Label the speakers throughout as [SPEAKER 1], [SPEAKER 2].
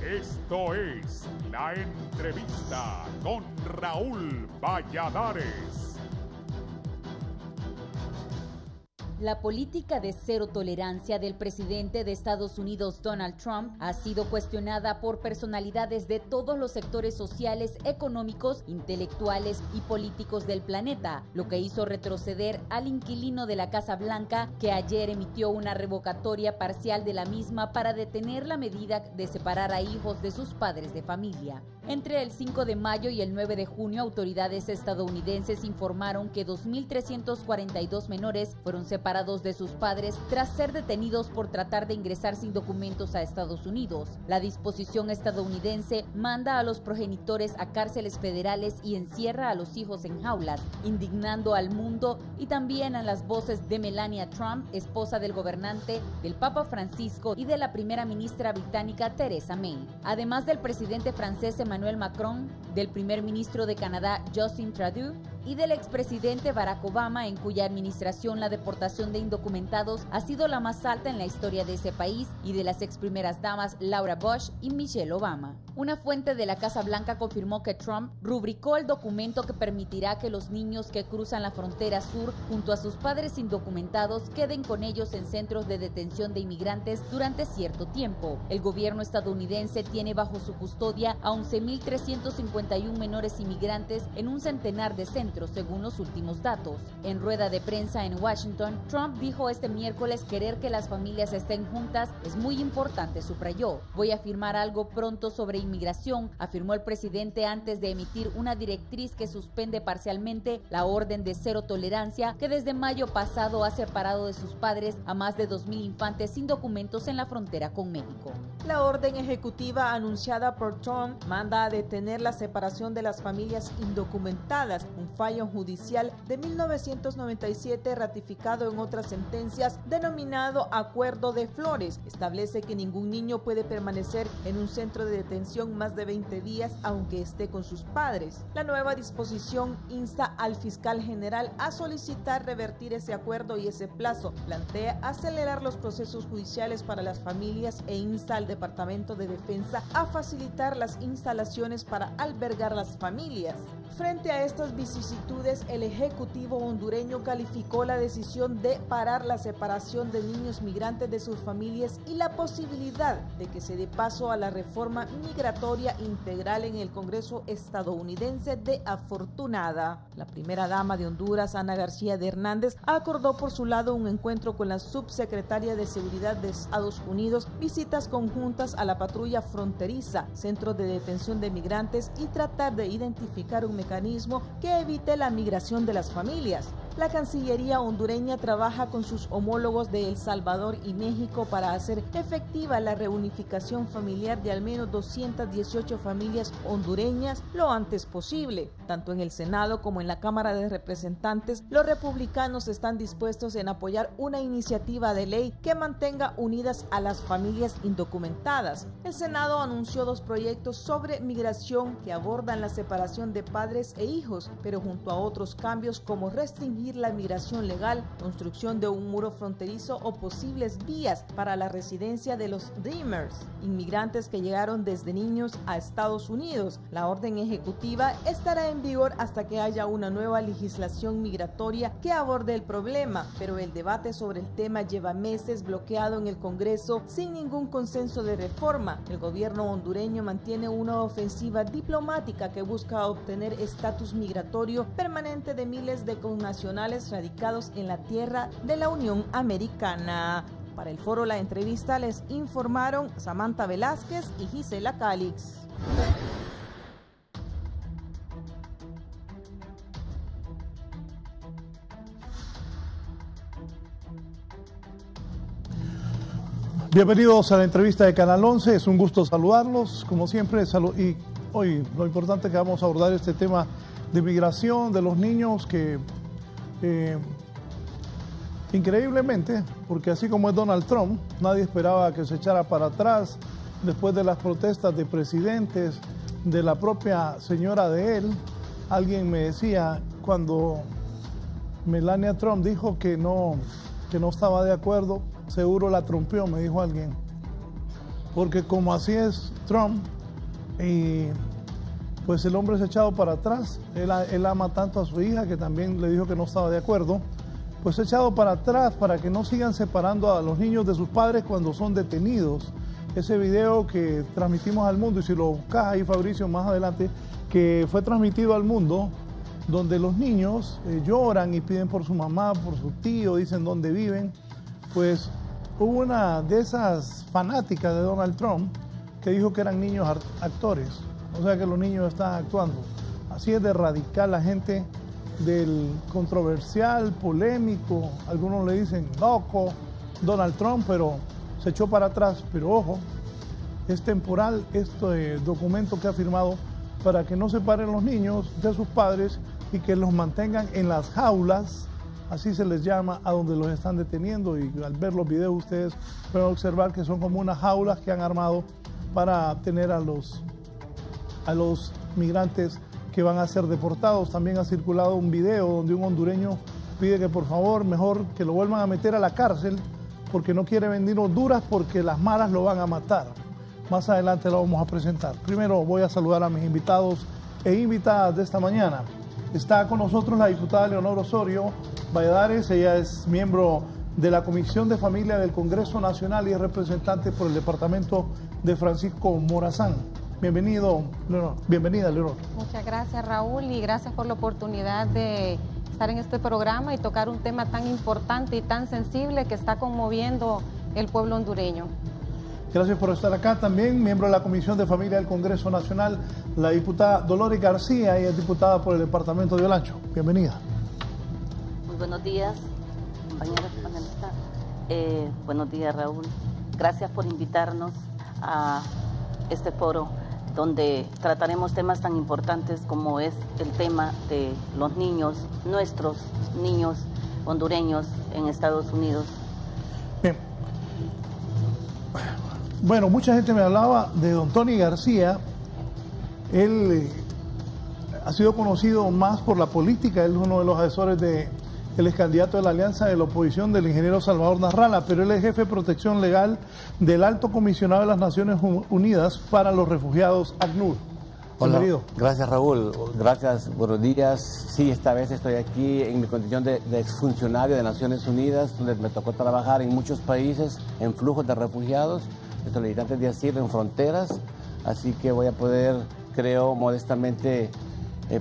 [SPEAKER 1] Esto es La Entrevista con Raúl Valladares.
[SPEAKER 2] La política de cero tolerancia del presidente de Estados Unidos, Donald Trump, ha sido cuestionada por personalidades de todos los sectores sociales, económicos, intelectuales y políticos del planeta, lo que hizo retroceder al inquilino de la Casa Blanca, que ayer emitió una revocatoria parcial de la misma para detener la medida de separar a hijos de sus padres de familia. Entre el 5 de mayo y el 9 de junio, autoridades estadounidenses informaron que 2.342 menores fueron separados de sus padres tras ser detenidos por tratar de ingresar sin documentos a Estados Unidos. La disposición estadounidense manda a los progenitores a cárceles federales y encierra a los hijos en jaulas, indignando al mundo y también a las voces de Melania Trump, esposa del gobernante, del Papa Francisco y de la primera ministra británica Theresa May. Además del presidente francés Emmanuel Macron, del primer ministro de Canadá Justin Trudeau y del expresidente Barack Obama, en cuya administración la deportación de indocumentados ha sido la más alta en la historia de ese país, y de las ex primeras damas Laura Bush y Michelle Obama. Una fuente de la Casa Blanca confirmó que Trump rubricó el documento que permitirá que los niños que cruzan la frontera sur junto a sus padres indocumentados queden con ellos en centros de detención de inmigrantes durante cierto tiempo. El gobierno estadounidense tiene bajo su custodia a 11.351 menores inmigrantes en un centenar de centros, según los últimos datos. En rueda de prensa en Washington, Trump dijo este miércoles querer que las familias estén juntas es muy importante, subrayó. Voy a firmar algo pronto sobre inmigración, afirmó el presidente antes de emitir una directriz que suspende parcialmente la orden de cero tolerancia que desde mayo pasado ha separado de sus padres a más de 2.000 infantes sin documentos en la frontera con México.
[SPEAKER 3] La orden ejecutiva anunciada por Trump manda a detener la separación de las familias indocumentadas, un fallo judicial de 1997 ratificado en otras sentencias, denominado Acuerdo de Flores. Establece que ningún niño puede permanecer en un centro de detención más de 20 días aunque esté con sus padres. La nueva disposición insta al fiscal general a solicitar revertir ese acuerdo y ese plazo. Plantea acelerar los procesos judiciales para las familias e insta al Departamento de Defensa a facilitar las instalaciones para albergar las familias. Frente a estas vicisitudes, el Ejecutivo hondureño calificó la decisión de parar la separación de niños migrantes de sus familias y la posibilidad de que se dé paso a la reforma migratoria integral en el Congreso estadounidense de afortunada. La primera dama de Honduras, Ana García de Hernández, acordó por su lado un encuentro con la subsecretaria de Seguridad de Estados Unidos, visitas conjuntas a la patrulla fronteriza, centros de detención de migrantes y tratar de identificar un mecanismo que evite la migración de las familias. La Cancillería hondureña trabaja con sus homólogos de El Salvador y México para hacer efectiva la reunificación familiar de al menos 218 familias hondureñas lo antes posible. Tanto en el Senado como en la Cámara de Representantes, los republicanos están dispuestos en apoyar una iniciativa de ley que mantenga unidas a las familias indocumentadas. El Senado anunció 2 proyectos sobre migración que abordan la separación de padres e hijos, pero junto a otros cambios como restringir la migración legal, construcción de un muro fronterizo o posibles vías para la residencia de los Dreamers, inmigrantes que llegaron desde niños a Estados Unidos. La orden ejecutiva estará en vigor hasta que haya una nueva legislación migratoria que aborde el problema, pero el debate sobre el tema lleva meses bloqueado en el Congreso sin ningún consenso de reforma. El gobierno hondureño mantiene una ofensiva diplomática que busca obtener estatus migratorio permanente de miles de connacionales radicados en la tierra de la Unión Americana. Para el foro La Entrevista les informaron Samantha Velázquez y Gisela Calix.
[SPEAKER 4] Bienvenidos a la entrevista de Canal 11, es un gusto saludarlos, como siempre, y hoy lo importante es que vamos a abordar este tema de migración de los niños que increíblemente, porque así como es Donald Trump, nadie esperaba que se echara para atrás después de las protestas de presidentes, de la propia señora de él. Alguien me decía, cuando Melania Trump dijo que no estaba de acuerdo, seguro la trompeó, me dijo alguien. porque como así es Trump, pues el hombre es echado para atrás. Él ama tanto a su hija que también le dijo que no estaba de acuerdo, pues echado para atrás para que no sigan separando a los niños de sus padres cuando son detenidos. Ese video que transmitimos al mundo, y si lo buscas ahí, Fabricio, más adelante, que fue transmitido al mundo, donde los niños lloran y piden por su mamá, por su tío, dicen dónde viven, pues hubo una de esas fanáticas de Donald Trump que dijo que eran niños actores, o sea que los niños están actuando. Así es de radical la gente del controversial, polémico, algunos le dicen loco, Donald Trump, pero se echó para atrás. Pero ojo, es temporal este documento que ha firmado para que no separen los niños de sus padres y que los mantengan en las jaulas, así se les llama, a donde los están deteniendo. Y al ver los videos ustedes pueden observar que son como unas jaulas que han armado para tener a los migrantes que van a ser deportados. También ha circulado un video donde un hondureño pide que por favor mejor que lo vuelvan a meter a la cárcel porque no quiere vender Honduras porque las maras lo van a matar. Más adelante lo vamos a presentar. Primero voy a saludar a mis invitados e invitadas de esta mañana. Está con nosotros la diputada Leonor Osorio Valladares. Ella es miembro de la Comisión de Familia del Congreso Nacional y es representante por el departamento de Francisco Morazán. Bienvenido, Leonor. Bienvenida, Leonor.
[SPEAKER 5] Muchas gracias, Raúl, y gracias por la oportunidad de estar en este programa y tocar un tema tan importante y tan sensible que está conmoviendo el pueblo hondureño.
[SPEAKER 4] Gracias por estar acá. También miembro de la Comisión de Familia del Congreso Nacional, la diputada Dolores García, ella es diputada por el departamento de Olancho. Bienvenida.
[SPEAKER 6] Muy buenos días, compañeros panelistas. Buenos días, Raúl. Gracias por invitarnos a este foro donde trataremos temas tan importantes como es el tema de los niños, nuestros niños hondureños en Estados Unidos.
[SPEAKER 4] Bien. Bueno, mucha gente me hablaba de don Tony García. Él ha sido conocido más por la política, él es uno de los asesores del ex candidato de la Alianza de la Oposición del ingeniero Salvador Narrala, pero él es jefe de protección legal del Alto Comisionado de las Naciones Unidas para los Refugiados, ACNUR.
[SPEAKER 7] Hola, gracias Raúl, gracias, buenos días. Sí, esta vez estoy aquí en mi condición de exfuncionario de Naciones Unidas, donde me tocó trabajar en muchos países en flujos de refugiados, de solicitantes de asilo en fronteras, así que voy a poder, creo, modestamente,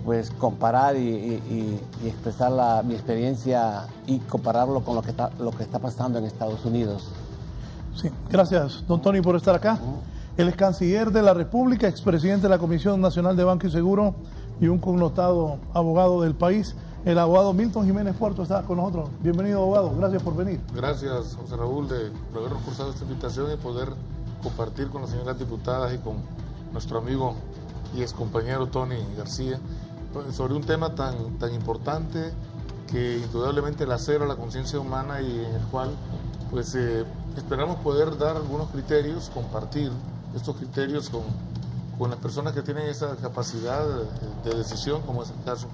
[SPEAKER 7] pues comparar y expresar mi experiencia y compararlo con lo que está pasando en Estados Unidos.
[SPEAKER 4] Sí, gracias, don Tony, por estar acá. Él es canciller de la República, expresidente de la Comisión Nacional de Banco y Seguro y un connotado abogado del país. El abogado Milton Jiménez Puerto está con nosotros. Bienvenido, abogado. Gracias por venir.
[SPEAKER 8] Gracias, José Raúl, de habernos cursado esta invitación y poder compartir con las señoras diputadas y con nuestro amigo y excompañero Tony García sobre un tema tan importante que indudablemente lacera la conciencia humana y en el cual pues esperamos poder dar algunos criterios, compartir estos criterios con las personas que tienen esa capacidad de decisión, como es el caso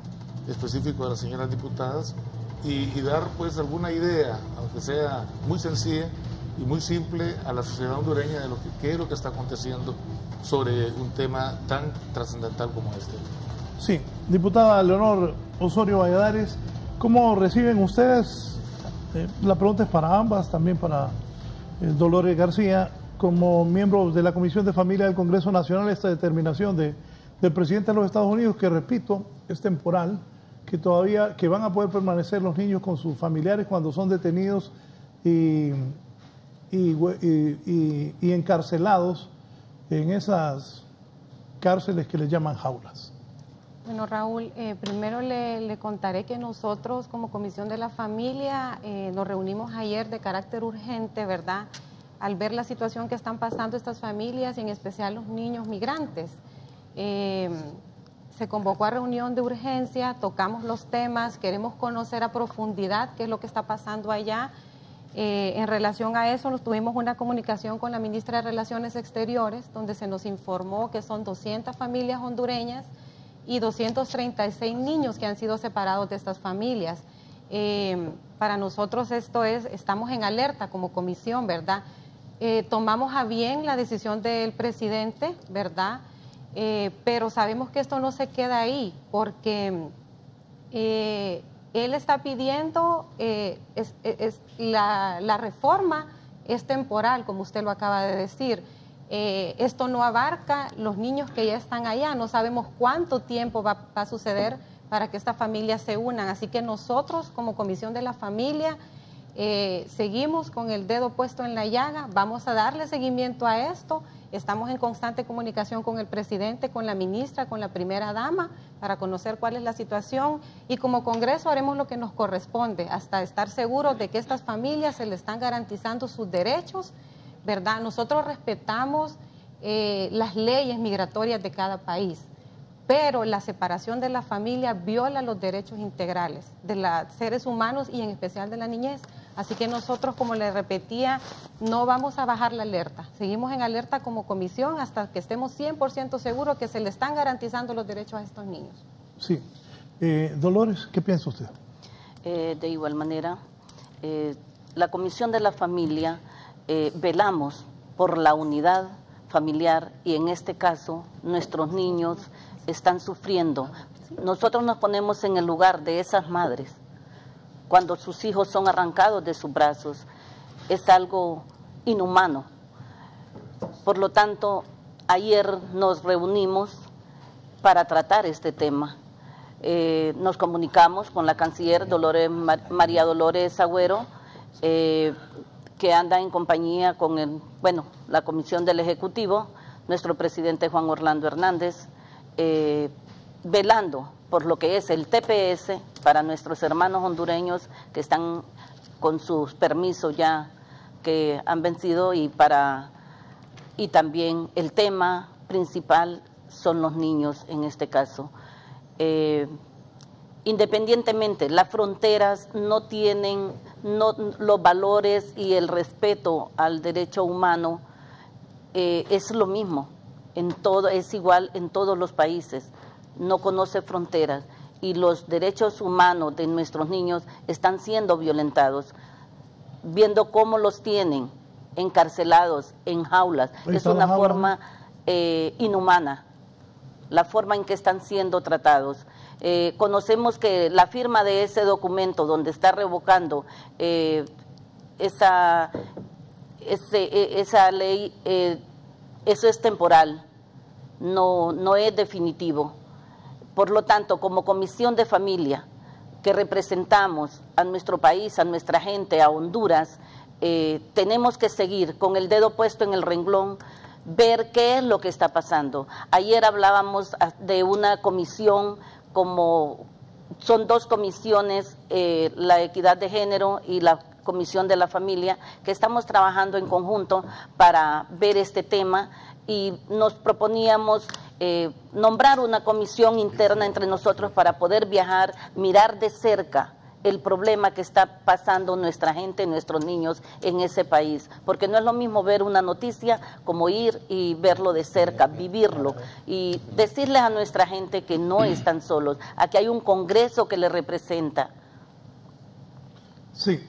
[SPEAKER 8] específico de las señoras diputadas, y dar pues alguna idea, aunque sea muy sencilla y muy simple, a la sociedad hondureña de qué es lo que está aconteciendo sobre un tema tan trascendental como este.
[SPEAKER 4] Sí, diputada Leonor Osorio Valladares, ¿cómo reciben ustedes? La pregunta es para ambas, también para Dolores García, como miembros de la Comisión de Familia del Congreso Nacional, esta determinación del presidente de los Estados Unidos, que repito, es temporal, que van a poder permanecer los niños con sus familiares cuando son detenidos y encarcelados en esas cárceles que les llaman jaulas.
[SPEAKER 5] Bueno, Raúl, primero le contaré que nosotros como Comisión de la Familia nos reunimos ayer de carácter urgente, ¿verdad?, al ver la situación que están pasando estas familias y en especial los niños migrantes. Se convocó a reunión de urgencia, tocamos los temas, queremos conocer a profundidad qué es lo que está pasando allá. En relación a eso, tuvimos una comunicación con la ministra de Relaciones Exteriores, donde se nos informó que son 200 familias hondureñas y 236 niños que han sido separados de estas familias. Para nosotros estamos en alerta como comisión, ¿verdad? tomamos a bien la decisión del presidente, ¿verdad? Pero sabemos que esto no se queda ahí, porque él está pidiendo, la reforma es temporal, como usted lo acaba de decir. Esto no abarca los niños que ya están allá, no sabemos cuánto tiempo va a suceder para que estas familias se unan. Así que nosotros, como Comisión de la Familia, seguimos con el dedo puesto en la llaga, vamos a darle seguimiento a esto. Estamos en constante comunicación con el presidente, con la ministra, con la primera dama, para conocer cuál es la situación, y como Congreso haremos lo que nos corresponde hasta estar seguros de que estas familias se les están garantizando sus derechos, ¿verdad? Nosotros respetamos las leyes migratorias de cada país, pero la separación de la familia viola los derechos integrales de los seres humanos y en especial de la niñez. Así que nosotros, como le repetía, no vamos a bajar la alerta. Seguimos en alerta como comisión hasta que estemos 100% seguros que se le están garantizando los derechos a estos niños.
[SPEAKER 4] Sí. Dolores, ¿qué piensa usted?
[SPEAKER 6] De igual manera, la Comisión de la Familia velamos por la unidad familiar y en este caso nuestros niños están sufriendo. Nosotros nos ponemos en el lugar de esas madres cuando sus hijos son arrancados de sus brazos. Es algo inhumano. Por lo tanto, ayer nos reunimos para tratar este tema. Nos comunicamos con la canciller María Dolores Agüero, que anda en compañía con la Comisión del Ejecutivo, nuestro presidente Juan Orlando Hernández, velando por lo que es el TPS para nuestros hermanos hondureños que están con sus permisos ya que han vencido, y también el tema principal son los niños en este caso. Independientemente, las fronteras no tienen los valores y el respeto al derecho humano, es lo mismo, es igual en todos los países, no conoce fronteras y los derechos humanos de nuestros niños están siendo violentados, viendo cómo los tienen encarcelados en jaulas. Es una forma inhumana, la forma en que están siendo tratados. Conocemos que la firma de ese documento donde está revocando esa ley, eso es temporal, no es definitivo. Por lo tanto, como Comisión de Familia, que representamos a nuestro país, a nuestra gente, a Honduras, tenemos que seguir con el dedo puesto en el renglón, ver qué es lo que está pasando. Ayer hablábamos de una comisión, como son dos comisiones, la equidad de género y la Comisión de la Familia, que estamos trabajando en conjunto para ver este tema, y nos proponíamos nombrar una comisión interna entre nosotros para poder viajar, mirar de cerca el problema que está pasando nuestra gente, nuestros niños en ese país, porque no es lo mismo ver una noticia como ir y verlo de cerca, vivirlo y decirles a nuestra gente que no están solos, aquí hay un Congreso que les representa.
[SPEAKER 4] Sí,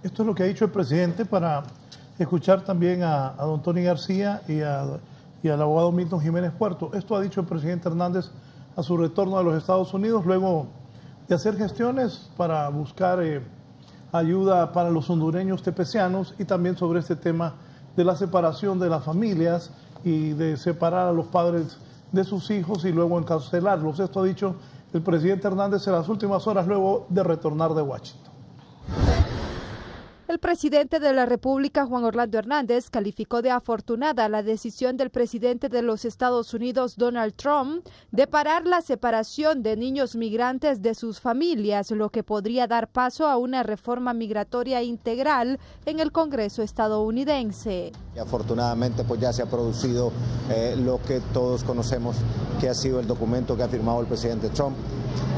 [SPEAKER 4] esto es lo que ha dicho el presidente, para escuchar también a don Tony García y al abogado Milton Jiménez Puerto. Esto ha dicho el presidente Hernández a su retorno a los Estados Unidos, luego de hacer gestiones para buscar ayuda para los hondureños tepecianos, y también sobre este tema de la separación de las familias y de separar a los padres de sus hijos y luego encarcelarlos. Esto ha dicho el presidente Hernández en las últimas horas luego de retornar de Washington.
[SPEAKER 9] El presidente de la República, Juan Orlando Hernández, calificó de afortunada la decisión del presidente de los Estados Unidos, Donald Trump, de parar la separación de niños migrantes de sus familias, lo que podría dar paso a una reforma migratoria integral en el Congreso estadounidense.
[SPEAKER 10] Y afortunadamente pues ya se ha producido lo que todos conocemos, que ha sido el documento que ha firmado el presidente Trump.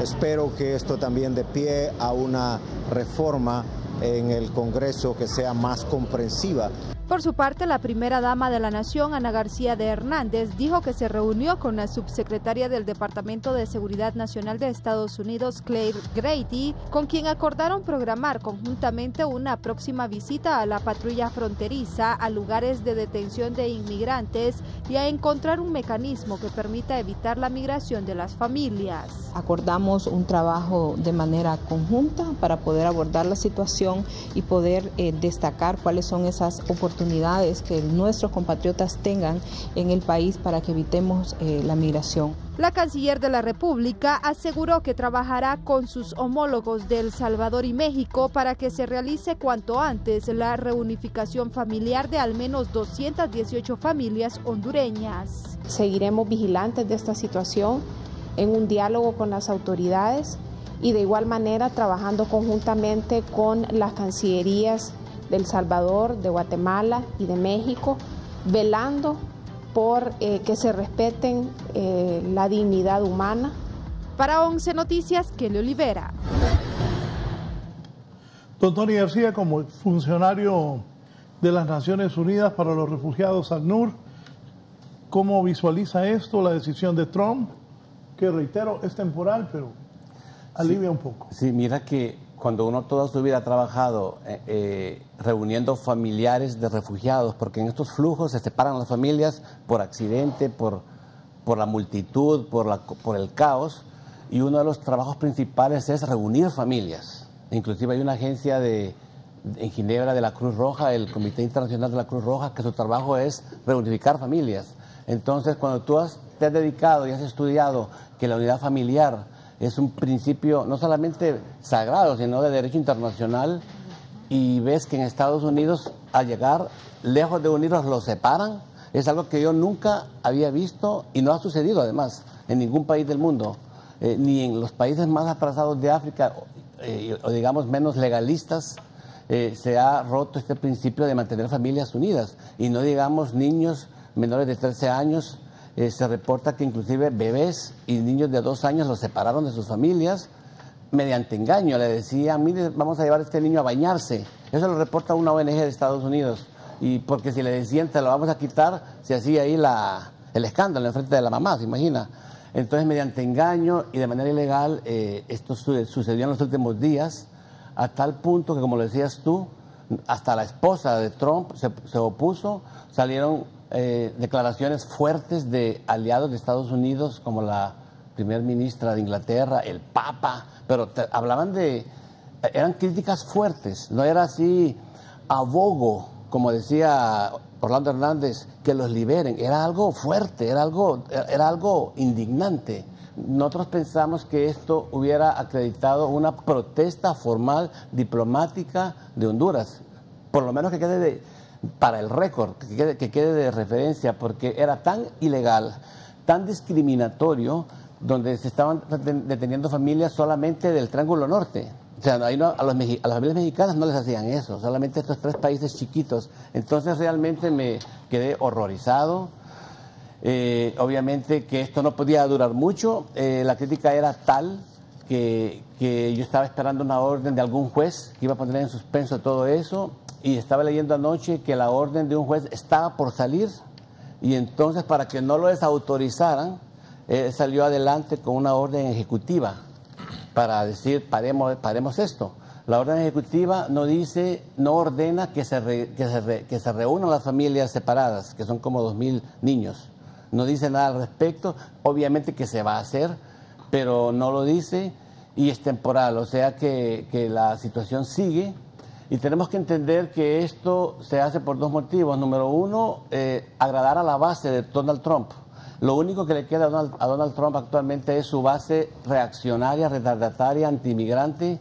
[SPEAKER 10] Espero que esto también dé pie a una reforma en el Congreso que sea más comprensiva.
[SPEAKER 9] Por su parte, la primera dama de la Nación, Ana García de Hernández, dijo que se reunió con la subsecretaria del Departamento de Seguridad Nacional de Estados Unidos, Claire Grady, con quien acordaron programar conjuntamente una próxima visita a la patrulla fronteriza, a lugares de detención de inmigrantes y a encontrar un mecanismo que permita evitar la migración de las familias.
[SPEAKER 11] Acordamos un trabajo de manera conjunta para poder abordar la situación y poder destacar cuáles son esas oportunidades que nuestros compatriotas tengan en el país para que evitemos la migración.
[SPEAKER 9] La canciller de la República aseguró que trabajará con sus homólogos de El Salvador y México para que se realice cuanto antes la reunificación familiar de al menos 218 familias hondureñas.
[SPEAKER 12] Seguiremos vigilantes de esta situación en un diálogo con las autoridades y de igual manera trabajando conjuntamente con las cancillerías de El Salvador, de Guatemala y de México, velando por que se respeten la dignidad humana.
[SPEAKER 9] Para 11 Noticias, Kelly Olivera.
[SPEAKER 4] Don Tony García, como funcionario de las Naciones Unidas para los Refugiados, ACNUR, ¿cómo visualiza esto, la decisión de Trump? Que reitero, es temporal, pero alivia un poco.
[SPEAKER 7] Sí, mira que cuando uno toda su vida ha trabajado reuniendo familiares de refugiados, porque en estos flujos se separan las familias por accidente, por la multitud, por el caos, y uno de los trabajos principales es reunir familias. Inclusive hay una agencia en Ginebra de la Cruz Roja, el Comité Internacional de la Cruz Roja, que su trabajo es reunificar familias. Entonces, cuando tú te has dedicado y has estudiado que la unidad familiar es un principio no solamente sagrado, sino de derecho internacional, y ves que en Estados Unidos, al llegar, lejos de unirlos, los separan, es algo que yo nunca había visto y no ha sucedido además en ningún país del mundo, ni en los países más atrasados de África, o digamos menos legalistas, se ha roto este principio de mantener familias unidas, y no digamos niños menores de 13 años, se reporta que inclusive bebés y niños de 2 años los separaron de sus familias mediante engaño. Le decían, mire, vamos a llevar a este niño a bañarse. Eso lo reporta una ONG de Estados Unidos. Y porque si le decían, te lo vamos a quitar, se hacía ahí el escándalo en frente de la mamá, ¿se imagina? Entonces, mediante engaño y de manera ilegal, esto sucedió en los últimos días, a tal punto que, como lo decías tú, hasta la esposa de Trump se opuso, salieron declaraciones fuertes de aliados de Estados Unidos, como la primer ministra de Inglaterra, el Papa, pero eran críticas fuertes, no era así abogo, como decía Orlando Hernández, que los liberen, era algo fuerte, era algo indignante. Nosotros pensamos que esto hubiera acreditado una protesta formal diplomática de Honduras, por lo menos que quede para el récord, que quede de referencia, porque era tan ilegal, tan discriminatorio, donde se estaban deteniendo familias solamente del Triángulo Norte. O sea, ahí a las familias mexicanas no les hacían eso, solamente estos 3 países chiquitos. Entonces realmente me quedé horrorizado. Obviamente que esto no podía durar mucho. La crítica era tal que yo estaba esperando una orden de algún juez que iba a poner en suspenso todo eso, y estaba leyendo anoche que la orden de un juez estaba por salir, y entonces para que no lo desautorizaran, salió adelante con una orden ejecutiva para decir paremos esto. La orden ejecutiva no ordena que se reúnan las familias separadas, que son como 2.000 niños. No dice nada al respecto, obviamente que se va a hacer, pero no lo dice, y es temporal, o sea que la situación sigue, y tenemos que entender que esto se hace por 2 motivos. Número 1, agradar a la base de Donald Trump. Lo único que le queda a Donald Trump actualmente es su base reaccionaria, retardataria, antimigrante.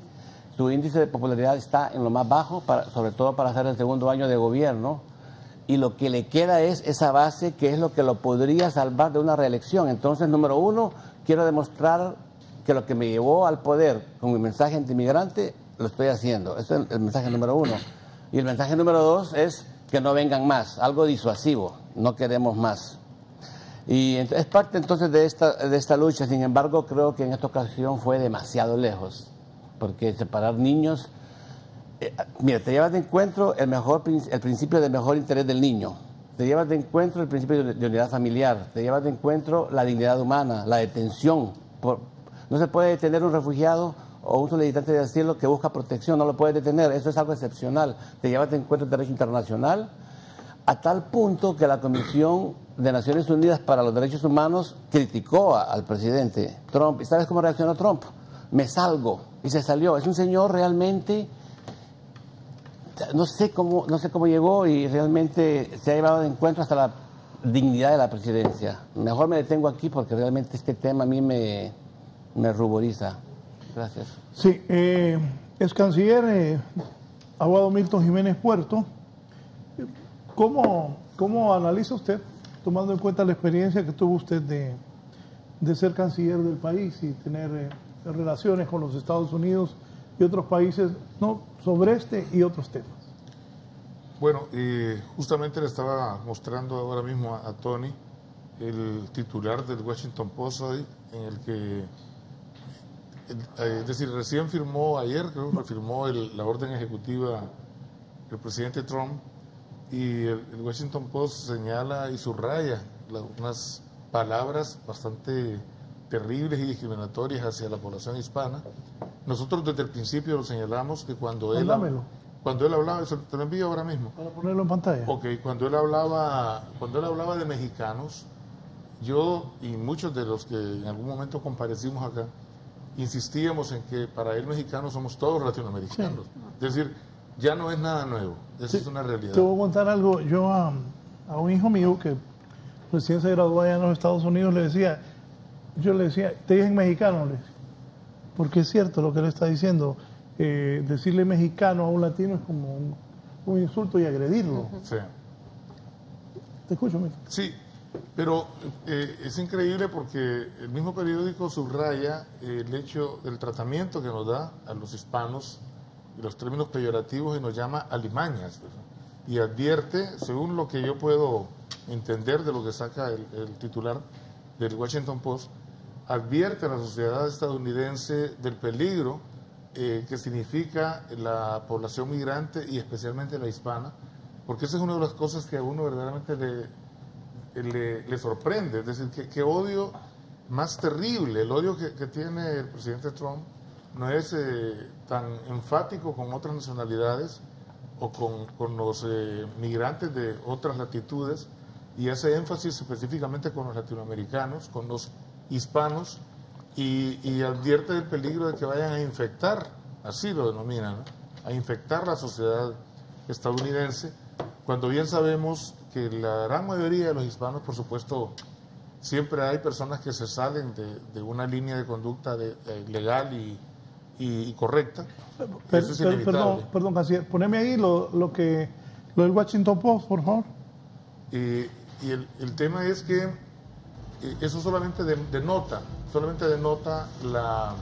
[SPEAKER 7] Su índice de popularidad está en lo más bajo, sobre todo para hacer el segundo año de gobierno. Y lo que le queda es esa base, que es lo que lo podría salvar de una reelección. Entonces, número 1, quiero demostrar que lo que me llevó al poder con mi mensaje antimigrante, lo estoy haciendo. Ese es el mensaje número 1. Y el mensaje número 2 es que no vengan más, algo disuasivo, no queremos más. Y es parte entonces de esta lucha. Sin embargo, creo que en esta ocasión fue demasiado lejos, porque separar niños Mira, te llevas de encuentro el principio del mejor interés del niño. Te llevas de encuentro el principio de unidad familiar. Te llevas de encuentro la dignidad humana, la detención. No se puede detener un refugiado o un solicitante de asilo que busca protección. No lo puedes detener. Eso es algo excepcional. Te llevas de encuentro el derecho internacional a tal punto que la Comisión de Naciones Unidas para los Derechos Humanos criticó al presidente Trump. ¿Y sabes cómo reaccionó Trump? Me salgo. Y se salió. Es un señor realmente... No sé cómo llegó y realmente se ha llevado de encuentro hasta la dignidad de la presidencia. Mejor me detengo aquí porque realmente este tema a mí me ruboriza. Gracias.
[SPEAKER 4] Sí, ex canciller Aguado Milton Jiménez Puerto, ¿cómo analiza usted, tomando en cuenta la experiencia que tuvo usted de ser canciller del país y tener relaciones con los Estados Unidos y otros países, no, sobre este y otros temas?
[SPEAKER 8] Bueno, justamente le estaba mostrando ahora mismo a Tony el titular del Washington Post hoy, en el que, es decir, recién firmó ayer, creo que firmó la orden ejecutiva del presidente Trump, y el Washington Post señala y subraya unas palabras bastante terribles y discriminatorias hacia la población hispana. Nosotros desde el principio lo señalamos que cuando él hablaba, eso te lo envío ahora mismo.
[SPEAKER 4] Para ponerlo en pantalla.
[SPEAKER 8] Ok, cuando él hablaba de mexicanos, yo y muchos de los que en algún momento comparecimos acá, insistíamos en que para él mexicanos somos todos latinoamericanos. Sí. Es decir, ya no es nada nuevo, eso es una realidad.
[SPEAKER 4] Te voy a contar algo. Yo a un hijo mío que recién se graduó allá en los Estados Unidos, yo le decía, te dicen mexicano, porque es cierto lo que él está diciendo. Decirle mexicano a un latino es como un insulto y agredirlo.
[SPEAKER 8] Sí.
[SPEAKER 4] ¿Te escucho, Milton?
[SPEAKER 8] Sí, pero es increíble porque el mismo periódico subraya el hecho del tratamiento que nos da a los hispanos y los términos peyorativos y nos llama alimañas, ¿verdad? Y advierte, según lo que yo puedo entender de lo que saca el titular del Washington Post, advierte a la sociedad estadounidense del peligro que significa la población migrante y especialmente la hispana, porque esa es una de las cosas que a uno verdaderamente le sorprende. Es decir, que odio más terrible, el odio que tiene el presidente Trump no es tan enfático con otras nacionalidades o con los migrantes de otras latitudes, y hace énfasis específicamente con los latinoamericanos, con los hispanos, y advierte del peligro de que vayan a infectar, así lo denominan, ¿no?, a infectar la sociedad estadounidense, cuando bien sabemos que la gran mayoría de los hispanos, por supuesto, siempre hay personas que se salen de una línea de conducta legal y correcta. Eso es inevitable.
[SPEAKER 4] Perdón, canciller, poneme ahí lo del Washington Post, por favor.
[SPEAKER 8] Y el tema es que eso solamente denota la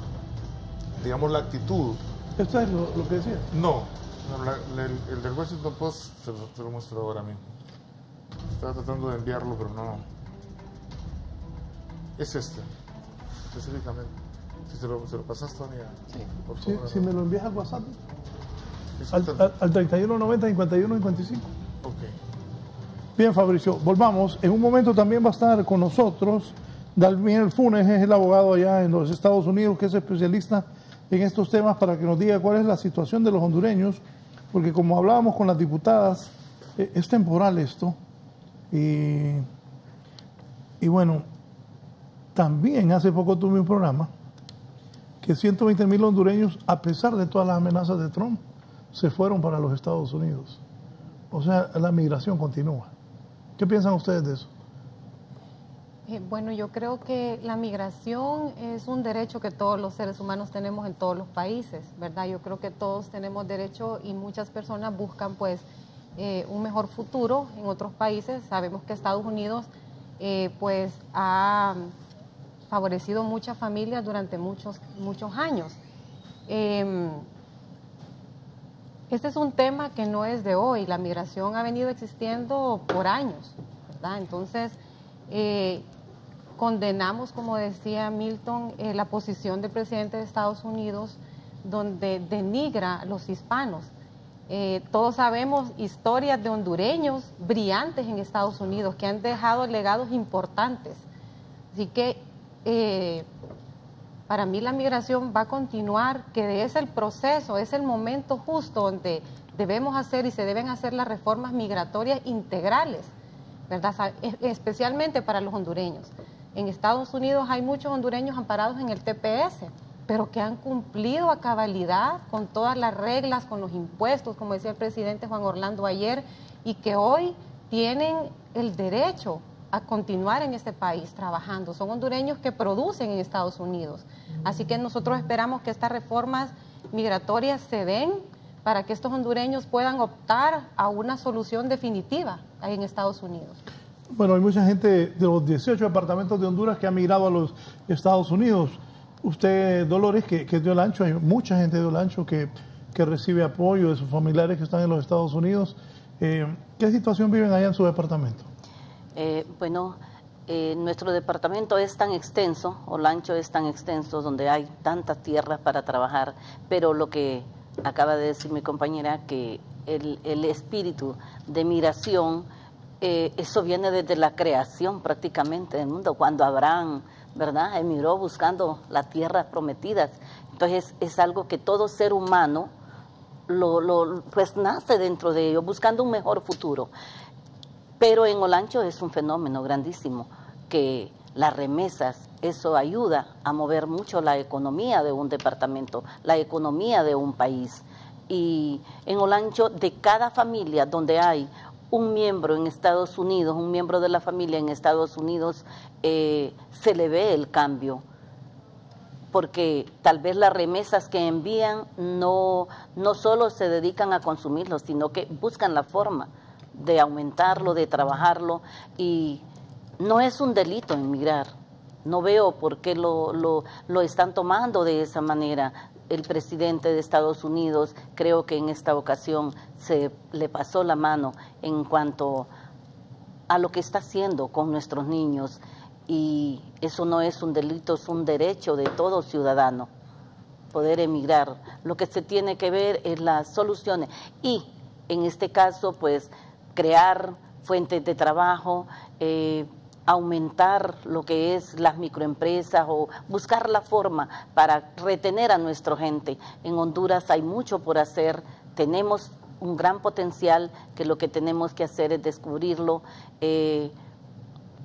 [SPEAKER 8] actitud.
[SPEAKER 4] ¿Esto es lo que decía?
[SPEAKER 8] No, el del Washington Post se lo muestro ahora mismo. Estaba tratando de enviarlo, pero no. Es específicamente. Si se lo pasas, Tony,
[SPEAKER 4] sí, por favor. Si me lo envías al WhatsApp. Al 3190-5155.
[SPEAKER 8] Ok.
[SPEAKER 4] Bien, Fabricio, volvamos. En un momento también va a estar con nosotros Daniel Funes, es el abogado allá en los Estados Unidos, que es especialista en estos temas, para que nos diga cuál es la situación de los hondureños, porque como hablábamos con las diputadas, es temporal esto. Y bueno, también hace poco tuve un programa que 120,000 hondureños, a pesar de todas las amenazas de Trump, se fueron para los Estados Unidos. O sea, la migración continúa. ¿Qué piensan ustedes de eso?
[SPEAKER 5] Bueno, yo creo que la migración es un derecho que todos los seres humanos tenemos en todos los países, ¿verdad? Yo creo que todos tenemos derecho y muchas personas buscan pues un mejor futuro en otros países. Sabemos que Estados Unidos pues ha favorecido muchas familias durante muchos años. Este es un tema que no es de hoy, la migración ha venido existiendo por años, ¿verdad? Entonces, condenamos, como decía Milton, la posición del presidente de Estados Unidos, donde denigra a los hispanos. Todos sabemos historias de hondureños brillantes en Estados Unidos que han dejado legados importantes. Así que para mí la migración va a continuar, que es el proceso, es el momento justo donde debemos hacer y se deben hacer las reformas migratorias integrales, ¿verdad? Especialmente para los hondureños. En Estados Unidos hay muchos hondureños amparados en el TPS, pero que han cumplido a cabalidad con todas las reglas, con los impuestos, como decía el presidente Juan Orlando ayer, y que hoy tienen el derecho a continuar en este país trabajando. Son hondureños que producen en Estados Unidos. Así que nosotros esperamos que estas reformas migratorias se den para que estos hondureños puedan optar a una solución definitiva ahí en Estados Unidos.
[SPEAKER 4] Bueno, hay mucha gente de los 18 departamentos de Honduras que ha migrado a los Estados Unidos. Usted, Dolores, que es de Olancho, hay mucha gente de Olancho que recibe apoyo de sus familiares que están en los Estados Unidos. ¿Qué situación viven allá en su departamento?
[SPEAKER 6] Nuestro departamento es tan extenso, Olancho es tan extenso, donde hay tantas tierras para trabajar, pero lo que acaba de decir mi compañera, que el espíritu de migración, eso viene desde la creación prácticamente del mundo, cuando Abraham, ¿verdad?, emigró buscando las tierras prometidas. Entonces es algo que todo ser humano pues nace dentro de ello, buscando un mejor futuro. Pero en Olancho es un fenómeno grandísimo, que las remesas, eso ayuda a mover mucho la economía de un departamento, la economía de un país. Y en Olancho, de cada familia donde hay un miembro en Estados Unidos, un miembro de la familia en Estados Unidos, se le ve el cambio. Porque tal vez las remesas que envían no solo se dedican a consumirlo, sino que buscan la forma de aumentarlo, de trabajarlo, y no es un delito emigrar. No veo por qué lo están tomando de esa manera. El presidente de Estados Unidos, creo que en esta ocasión se le pasó la mano en cuanto a lo que está haciendo con nuestros niños, y eso no es un delito, es un derecho de todo ciudadano poder emigrar. Lo que se tiene que ver es las soluciones, y en este caso pues crear fuentes de trabajo, aumentar lo que es las microempresas o buscar la forma para retener a nuestra gente. En Honduras hay mucho por hacer, tenemos un gran potencial que lo que tenemos que hacer es descubrirlo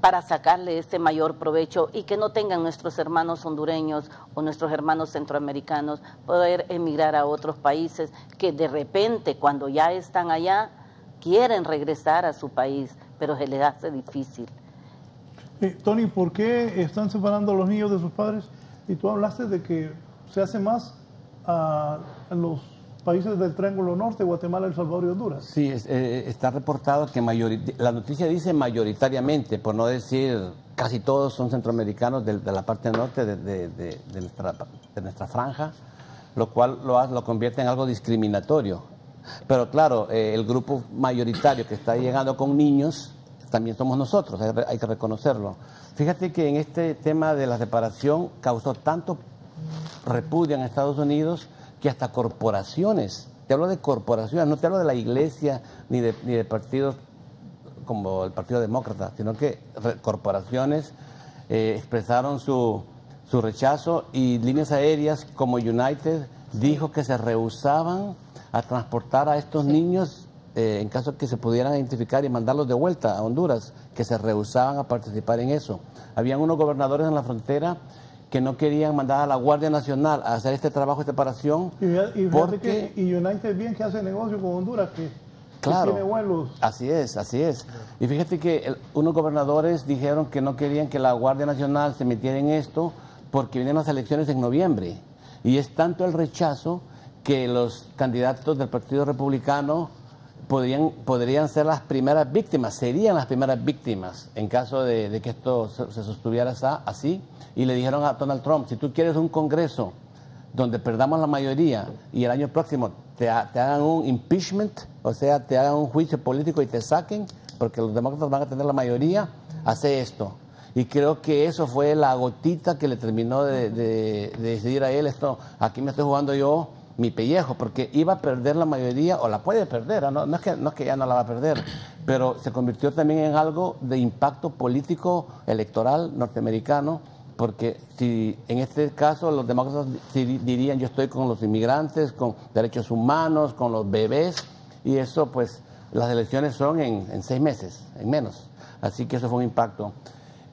[SPEAKER 6] para sacarle ese mayor provecho y que no tengan nuestros hermanos hondureños o nuestros hermanos centroamericanos poder emigrar a otros países que de repente cuando ya están allá quieren regresar a su país, pero se les hace difícil.
[SPEAKER 4] Tony, ¿por qué están separando a los niños de sus padres? Y tú hablaste de que se hace más en los países del Triángulo Norte, Guatemala, El Salvador y Honduras.
[SPEAKER 7] Sí, está reportado que la noticia dice mayoritariamente, por no decir casi todos son centroamericanos de la parte norte de nuestra franja, lo cual lo convierte en algo discriminatorio. Pero claro, el grupo mayoritario que está llegando con niños también somos nosotros, hay que reconocerlo. Fíjate que en este tema de la separación causó tanto repudio en Estados Unidos que hasta corporaciones, te hablo de corporaciones, no te hablo de la iglesia ni de partidos como el Partido Demócrata, sino que corporaciones expresaron su rechazo, y líneas aéreas como United dijo que se rehusaban a transportar a estos niños en caso de que se pudieran identificar y mandarlos de vuelta a Honduras, que se rehusaban a participar en eso. Habían unos gobernadores en la frontera que no querían mandar a la Guardia Nacional a hacer este trabajo de separación.
[SPEAKER 4] Y United bien que hace negocio con Honduras, que tiene vuelos.
[SPEAKER 7] Así es. Y fíjate que unos gobernadores dijeron que no querían que la Guardia Nacional se metiera en esto porque vienen las elecciones en noviembre. Y es tanto el rechazo que los candidatos del Partido Republicano podrían ser las primeras víctimas, serían las primeras víctimas en caso de que esto se sostuviera así. Y le dijeron a Donald Trump, si tú quieres un Congreso donde perdamos la mayoría y el año próximo te hagan un impeachment, o sea, te hagan un juicio político y te saquen, porque los demócratas van a tener la mayoría, hace esto. Y creo que eso fue la gotita que le terminó de decidir a él, esto, aquí me estoy jugando yo mi pellejo, porque iba a perder la mayoría, o la puede perder, no es que ya no la va a perder, pero se convirtió también en algo de impacto político electoral norteamericano, porque si en este caso los demócratas dirían yo estoy con los inmigrantes, con derechos humanos, con los bebés, y eso pues las elecciones son en 6 meses, en menos, así que eso fue un impacto.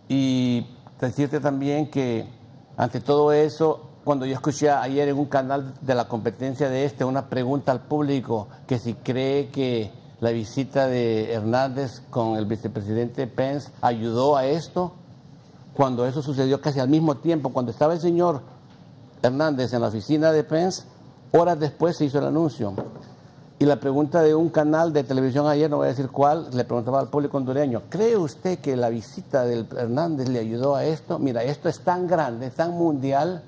[SPEAKER 7] Y decirte también que ante todo eso, cuando yo escuché ayer en un canal de la competencia de una pregunta al público que si cree que la visita de Hernández con el vicepresidente Pence ayudó a esto, cuando eso sucedió casi al mismo tiempo, cuando estaba el señor Hernández en la oficina de Pence, horas después se hizo el anuncio. Y la pregunta de un canal de televisión ayer, no voy a decir cuál, le preguntaba al público hondureño, ¿cree usted que la visita del Hernández le ayudó a esto? Mira, esto es tan grande, tan mundial,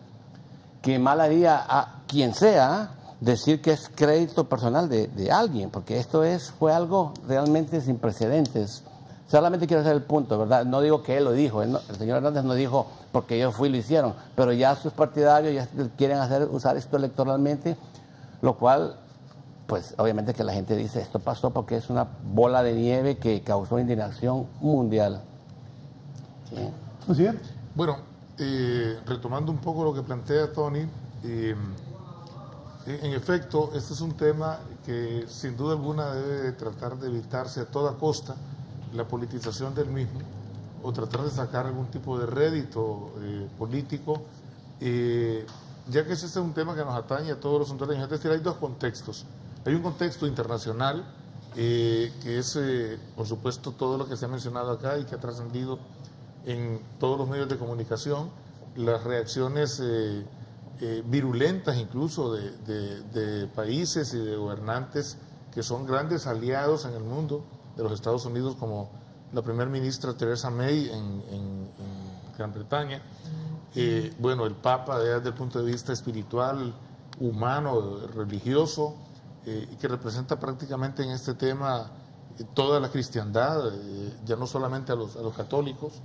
[SPEAKER 7] que mal haría a quien sea decir que es crédito personal de alguien, porque esto fue algo realmente sin precedentes. Solamente quiero hacer el punto, ¿verdad? No digo que él lo dijo, el señor Hernández no dijo porque yo fui y lo hicieron, pero ya sus partidarios ya quieren usar esto electoralmente, lo cual, pues obviamente que la gente dice esto pasó porque es una bola de nieve que causó indignación mundial.
[SPEAKER 4] ¿Sí? ¿Así es?
[SPEAKER 8] Bueno, retomando un poco lo que plantea Tony, en efecto, este es un tema que sin duda alguna debe tratar de evitarse a toda costa, la politización del mismo, o tratar de sacar algún tipo de rédito político, ya que ese es un tema que nos atañe a todos los hondureños. Es decir, hay dos contextos. Hay un contexto internacional, que es, por supuesto, todo lo que se ha mencionado acá y que ha trascendido en todos los medios de comunicación, las reacciones virulentas incluso de países y de gobernantes que son grandes aliados en el mundo de los Estados Unidos, como la primera ministra Theresa May en Gran Bretaña, bueno, el Papa desde el punto de vista espiritual, humano, religioso, y que representa prácticamente en este tema toda la cristiandad, ya no solamente a los católicos,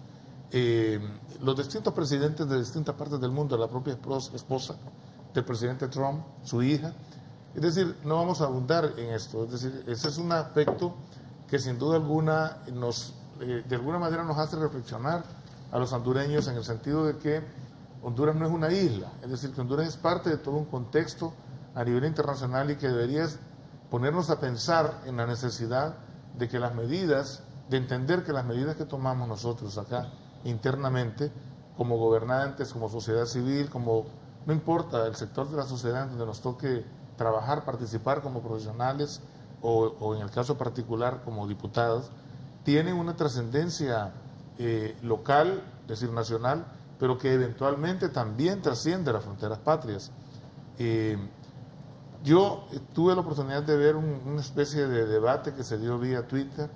[SPEAKER 8] los distintos presidentes de distintas partes del mundo, la propia esposa del presidente Trump, su hija. Es decir, no vamos a abundar en esto, es decir, ese es un aspecto que sin duda alguna de alguna manera nos hace reflexionar a los hondureños en el sentido de que Honduras no es una isla, es decir, que Honduras es parte de todo un contexto a nivel internacional y que debería ponernos a pensar en la necesidad de que las medidas, de entender que las medidas que tomamos nosotros acá internamente, como gobernantes, como sociedad civil, como no importa el sector de la sociedad donde nos toque trabajar, participar como profesionales o en el caso particular como diputados, tienen una trascendencia local, es decir, nacional, pero que eventualmente también trasciende las fronteras patrias. Yo tuve la oportunidad de ver una especie de debate que se dio vía Twitter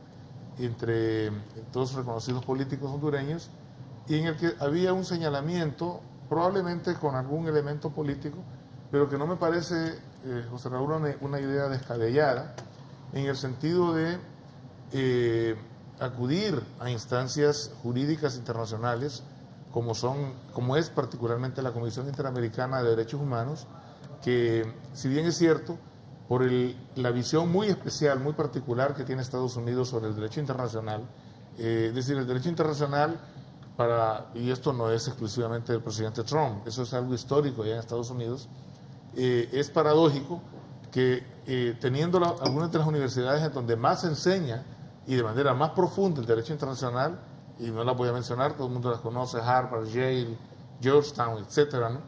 [SPEAKER 8] entre dos reconocidos políticos hondureños y en el que había un señalamiento, probablemente con algún elemento político, pero que no me parece, José Raúl, una idea descabellada, en el sentido de acudir a instancias jurídicas internacionales como es particularmente la Comisión Interamericana de Derechos Humanos, que si bien es cierto, por la visión muy especial, muy particular que tiene Estados Unidos sobre el derecho internacional, es decir, el derecho internacional y esto no es exclusivamente del presidente Trump, eso es algo histórico ya en Estados Unidos, es paradójico que teniendo algunas de las universidades en donde más se enseña y de manera más profunda el derecho internacional, y no las voy a mencionar, todo el mundo las conoce, Harvard, Yale, Georgetown, etcétera, ¿no?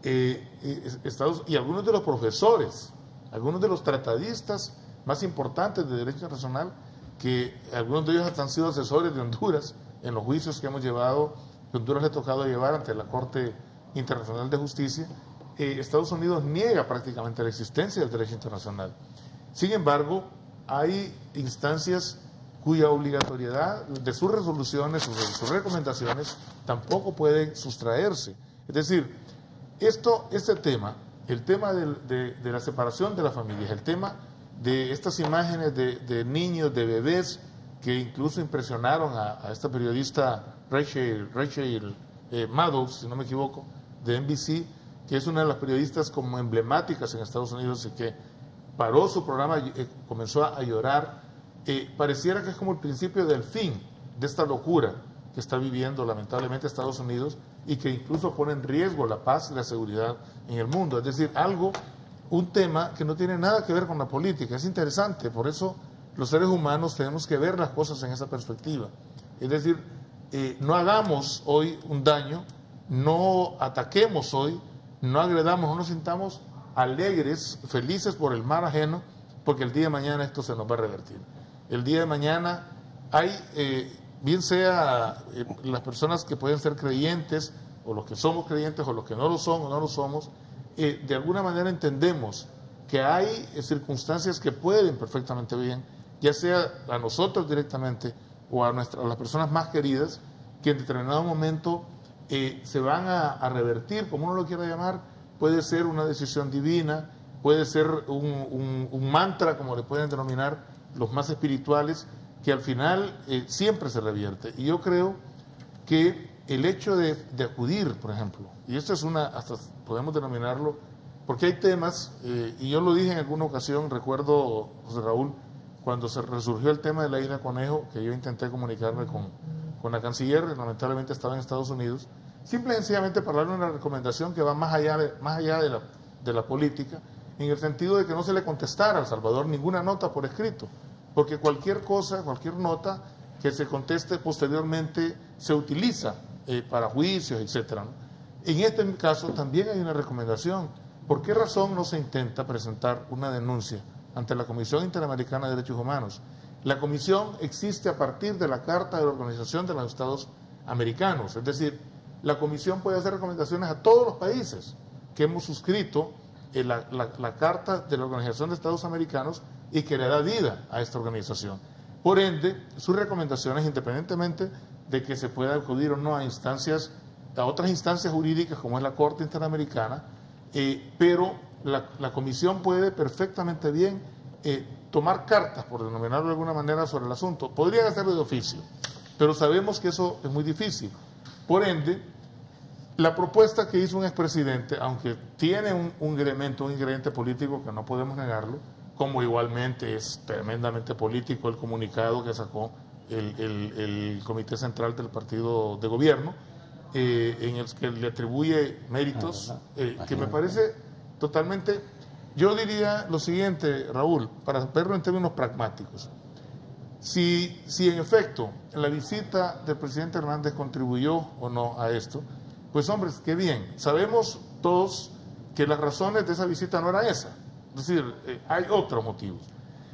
[SPEAKER 8] Y algunos de los profesores, algunos de los tratadistas más importantes de derecho internacional, que algunos de ellos hasta han sido asesores de Honduras en los juicios que hemos llevado, que Honduras le ha tocado llevar ante la Corte Internacional de Justicia, Estados Unidos niega prácticamente la existencia del derecho internacional. Sin embargo, hay instancias cuya obligatoriedad de sus resoluciones o de sus recomendaciones tampoco puede sustraerse. Es decir, este tema, el tema de la separación de las familias, el tema de estas imágenes de niños, de bebés, que incluso impresionaron a esta periodista Rachel Maddow, si no me equivoco, de NBC, que es una de las periodistas como emblemáticas en Estados Unidos y que paró su programa, comenzó a llorar, pareciera que es como el principio del fin de esta locura que está viviendo lamentablemente Estados Unidos y que incluso pone en riesgo la paz y la seguridad en el mundo. Es decir, un tema que no tiene nada que ver con la política. Es interesante, por eso los seres humanos tenemos que ver las cosas en esa perspectiva. Es decir, no hagamos hoy un daño, no ataquemos hoy, no agredamos, no nos sintamos alegres, felices por el mal ajeno, porque el día de mañana esto se nos va a revertir. El día de mañana hay, bien sea las personas que pueden ser creyentes, o los que somos creyentes, o los que no lo son o no lo somos, de alguna manera entendemos que hay circunstancias que pueden perfectamente bien, ya sea a nosotros directamente o a las personas más queridas, que en determinado momento se van a revertir, como uno lo quiera llamar. Puede ser una decisión divina, puede ser un mantra, como le pueden denominar los más espirituales, que al final siempre se revierte. Y yo creo que el hecho de acudir, por ejemplo, y esto es hasta podemos denominarlo, porque hay temas, y yo lo dije en alguna ocasión, recuerdo, José Raúl, cuando se resurgió el tema de la isla Conejo, que yo intenté comunicarme con la canciller, lamentablemente estaba en Estados Unidos, simple y sencillamente para darle una recomendación que va más allá de la política, en el sentido de que no se le contestara a El Salvador ninguna nota por escrito, porque cualquier cosa, cualquier nota que se conteste posteriormente se utiliza para juicios, etcétera, ¿no? En este caso también hay una recomendación. ¿Por qué razón no se intenta presentar una denuncia ante la Comisión Interamericana de Derechos Humanos? La comisión existe a partir de la Carta de la Organización de los Estados Americanos, es decir, la comisión puede hacer recomendaciones a todos los países que hemos suscrito la Carta de la Organización de Estados Americanos y que le da vida a esta organización. Por ende, sus recomendaciones, independientemente de que se pueda acudir o no a otras instancias jurídicas como es la Corte Interamericana, pero la comisión puede perfectamente bien tomar cartas, por denominarlo de alguna manera, sobre el asunto. Podrían hacerlo de oficio, pero sabemos que eso es muy difícil. Por ende, la propuesta que hizo un expresidente, aunque tiene un ingrediente político que no podemos negarlo, como igualmente es tremendamente político el comunicado que sacó el Comité Central del Partido de Gobierno, en el que le atribuye méritos, que me parece totalmente... Yo diría lo siguiente, Raúl, para verlo en términos pragmáticos. Si en efecto la visita del presidente Hernández contribuyó o no a esto, pues hombre, qué bien. Sabemos todos que las razones de esa visita no era esa. Es decir, hay otros motivos.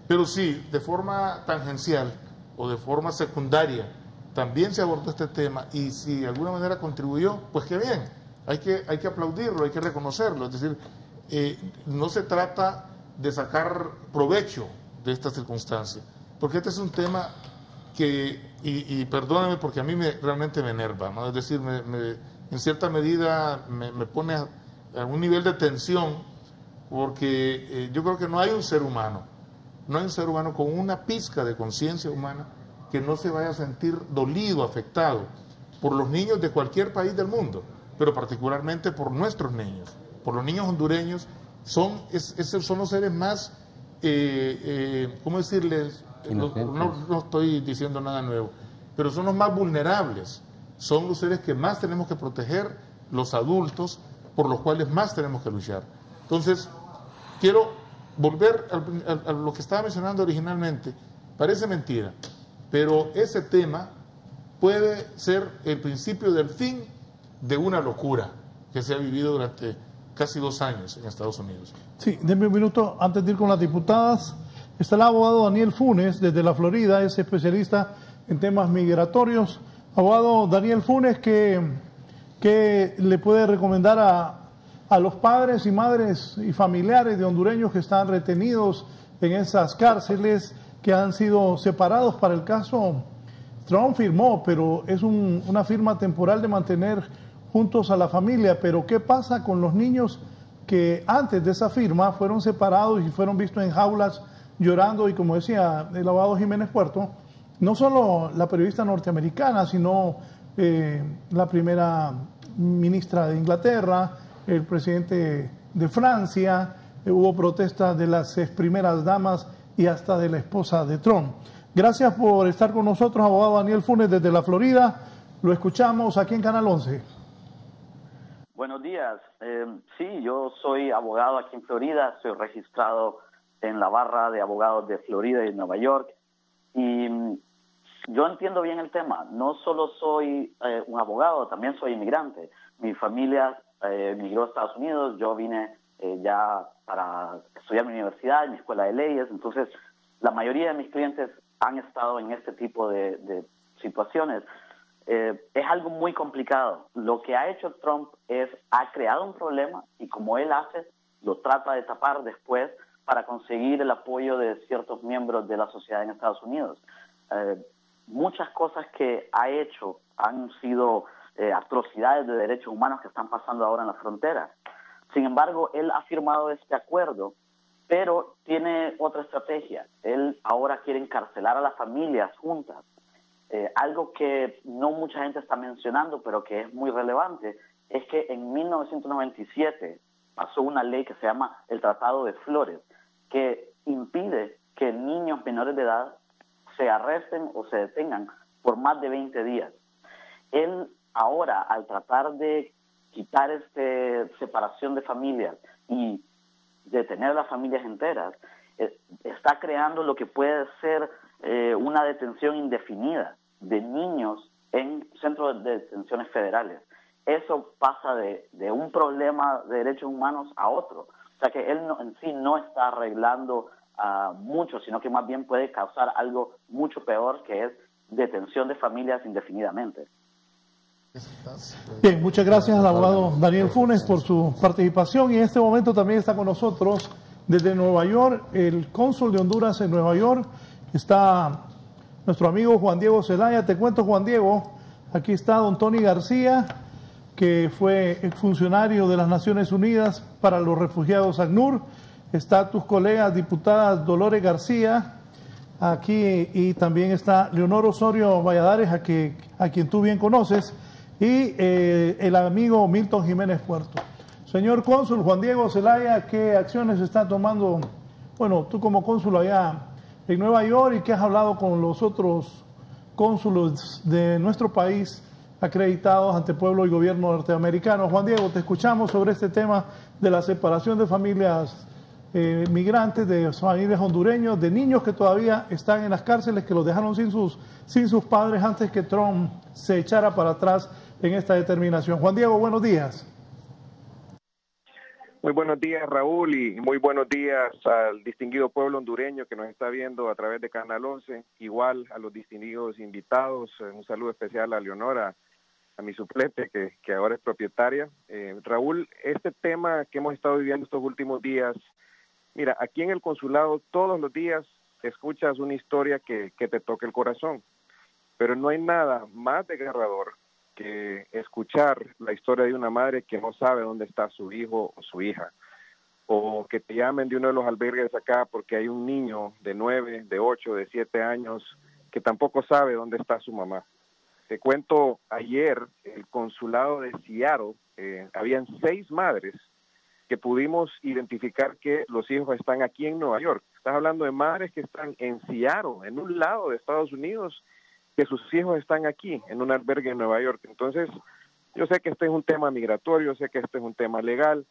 [SPEAKER 8] Pero si de forma tangencial o de forma secundaria también se abordó este tema y si de alguna manera contribuyó, pues qué bien. Hay que aplaudirlo, hay que reconocerlo. Es decir, no se trata de sacar provecho de esta circunstancia, porque este es un tema que, y perdóname porque a mí realmente me enerva, ¿no? Es decir, en cierta medida me pone a un nivel de tensión, porque yo creo que no hay un ser humano con una pizca de conciencia humana que no se vaya a sentir dolido, afectado por los niños de cualquier país del mundo, pero particularmente por nuestros niños, por los niños hondureños. Son los seres más, ¿cómo decirles? No estoy diciendo nada nuevo, pero son los más vulnerables, son los seres que más tenemos que proteger, los adultos, por los cuales más tenemos que luchar. Entonces, quiero volver a lo que estaba mencionando originalmente. Parece mentira, pero ese tema puede ser el principio del fin de una locura que se ha vivido durante casi 2 años en Estados Unidos.
[SPEAKER 4] Sí, denme un minuto antes de ir con las diputadas. Está el abogado Daniel Funes desde la Florida, es especialista en temas migratorios. Abogado Daniel Funes, ¿qué le puede recomendar a los padres y madres y familiares de hondureños que están retenidos en esas cárceles, que han sido separados para el caso? Trump firmó, pero es una firma temporal de mantener juntos a la familia. Pero ¿qué pasa con los niños que antes de esa firma fueron separados y fueron vistos en jaulas llorando? Y como decía el abogado Jiménez Puerto, no solo la periodista norteamericana, sino la primera ministra de Inglaterra, el presidente de Francia, hubo protestas de las primeras damas y hasta de la esposa de Trump. Gracias por estar con nosotros, abogado Daniel Funes desde la Florida. Lo escuchamos aquí en Canal 11.
[SPEAKER 13] Buenos días. Sí, yo soy abogado aquí en Florida, soy registrado en la barra de abogados de Florida y Nueva York. Y yo entiendo bien el tema. No solo soy un abogado, también soy inmigrante. Mi familia emigró a Estados Unidos, yo vine ya para estudiar en mi universidad, en mi escuela de leyes. Entonces, la mayoría de mis clientes han estado en este tipo de situaciones. Es algo muy complicado. Lo que ha hecho Trump ha creado un problema y como él hace, lo trata de tapar después para conseguir el apoyo de ciertos miembros de la sociedad en Estados Unidos. Muchas cosas que ha hecho han sido atrocidades de derechos humanos que están pasando ahora en la frontera. Sin embargo, él ha firmado este acuerdo, pero tiene otra estrategia. Él ahora quiere encarcelar a las familias juntas. Algo que no mucha gente está mencionando, pero que es muy relevante, es que en 1997 pasó una ley que se llama el Tratado de Flores, que impide que niños menores de edad se arresten o se detengan por más de 20 días. Él ahora, al tratar de quitar separación de familias y detener a las familias enteras, está creando lo que puede ser una detención indefinida de niños en centros de detenciones federales. Eso pasa de un problema de derechos humanos a otro. O sea que él en sí no está arreglando mucho, sino que más bien puede causar algo mucho peor, que es detención de familias indefinidamente.
[SPEAKER 4] Bien, muchas gracias al abogado Daniel Funes por su participación, y en este momento también está con nosotros desde Nueva York el cónsul de Honduras en Nueva York. Está nuestro amigo Juan Diego Zelaya. Te cuento, Juan Diego, aquí está don Tony García, que fue funcionario de las Naciones Unidas para los Refugiados ACNUR. Está tus colegas diputadas Dolores García aquí, y también está Leonor Osorio Valladares, a quien tú bien conoces, y el amigo Milton Jiménez Puerto. Señor cónsul Juan Diego Zelaya, ¿qué acciones está tomando, bueno, tú como cónsul allá en Nueva York, y qué has hablado con los otros cónsules de nuestro país acreditados ante pueblo y gobierno norteamericano? Juan Diego, te escuchamos sobre este tema de la separación de familias migrantes, de familias hondureños, de niños que todavía están en las cárceles, que los dejaron sin sus padres antes que Trump se echara para atrás en esta determinación. Juan Diego, buenos días.
[SPEAKER 14] Muy buenos días, Raúl, y muy buenos días al distinguido pueblo hondureño que nos está viendo a través de Canal 11, igual a los distinguidos invitados. Un saludo especial a Leonora, a mi suplente, que ahora es propietaria. Raúl, este tema que hemos estado viviendo estos últimos días, mira, aquí en el consulado todos los días escuchas una historia que te toca el corazón, pero no hay nada más desgarrador que escuchar la historia de una madre que no sabe dónde está su hijo o su hija, o que te llamen de uno de los albergues acá porque hay un niño de 9, de 8, de 7 años que tampoco sabe dónde está su mamá. Te cuento, ayer el consulado de Seattle, habían 6 madres que pudimos identificar que los hijos están aquí en Nueva York. Estás hablando de madres que están en Seattle, en un lado de Estados Unidos, que sus hijos están aquí, en un albergue en Nueva York. Entonces, yo sé que este es un tema migratorio, sé que este es un tema legal,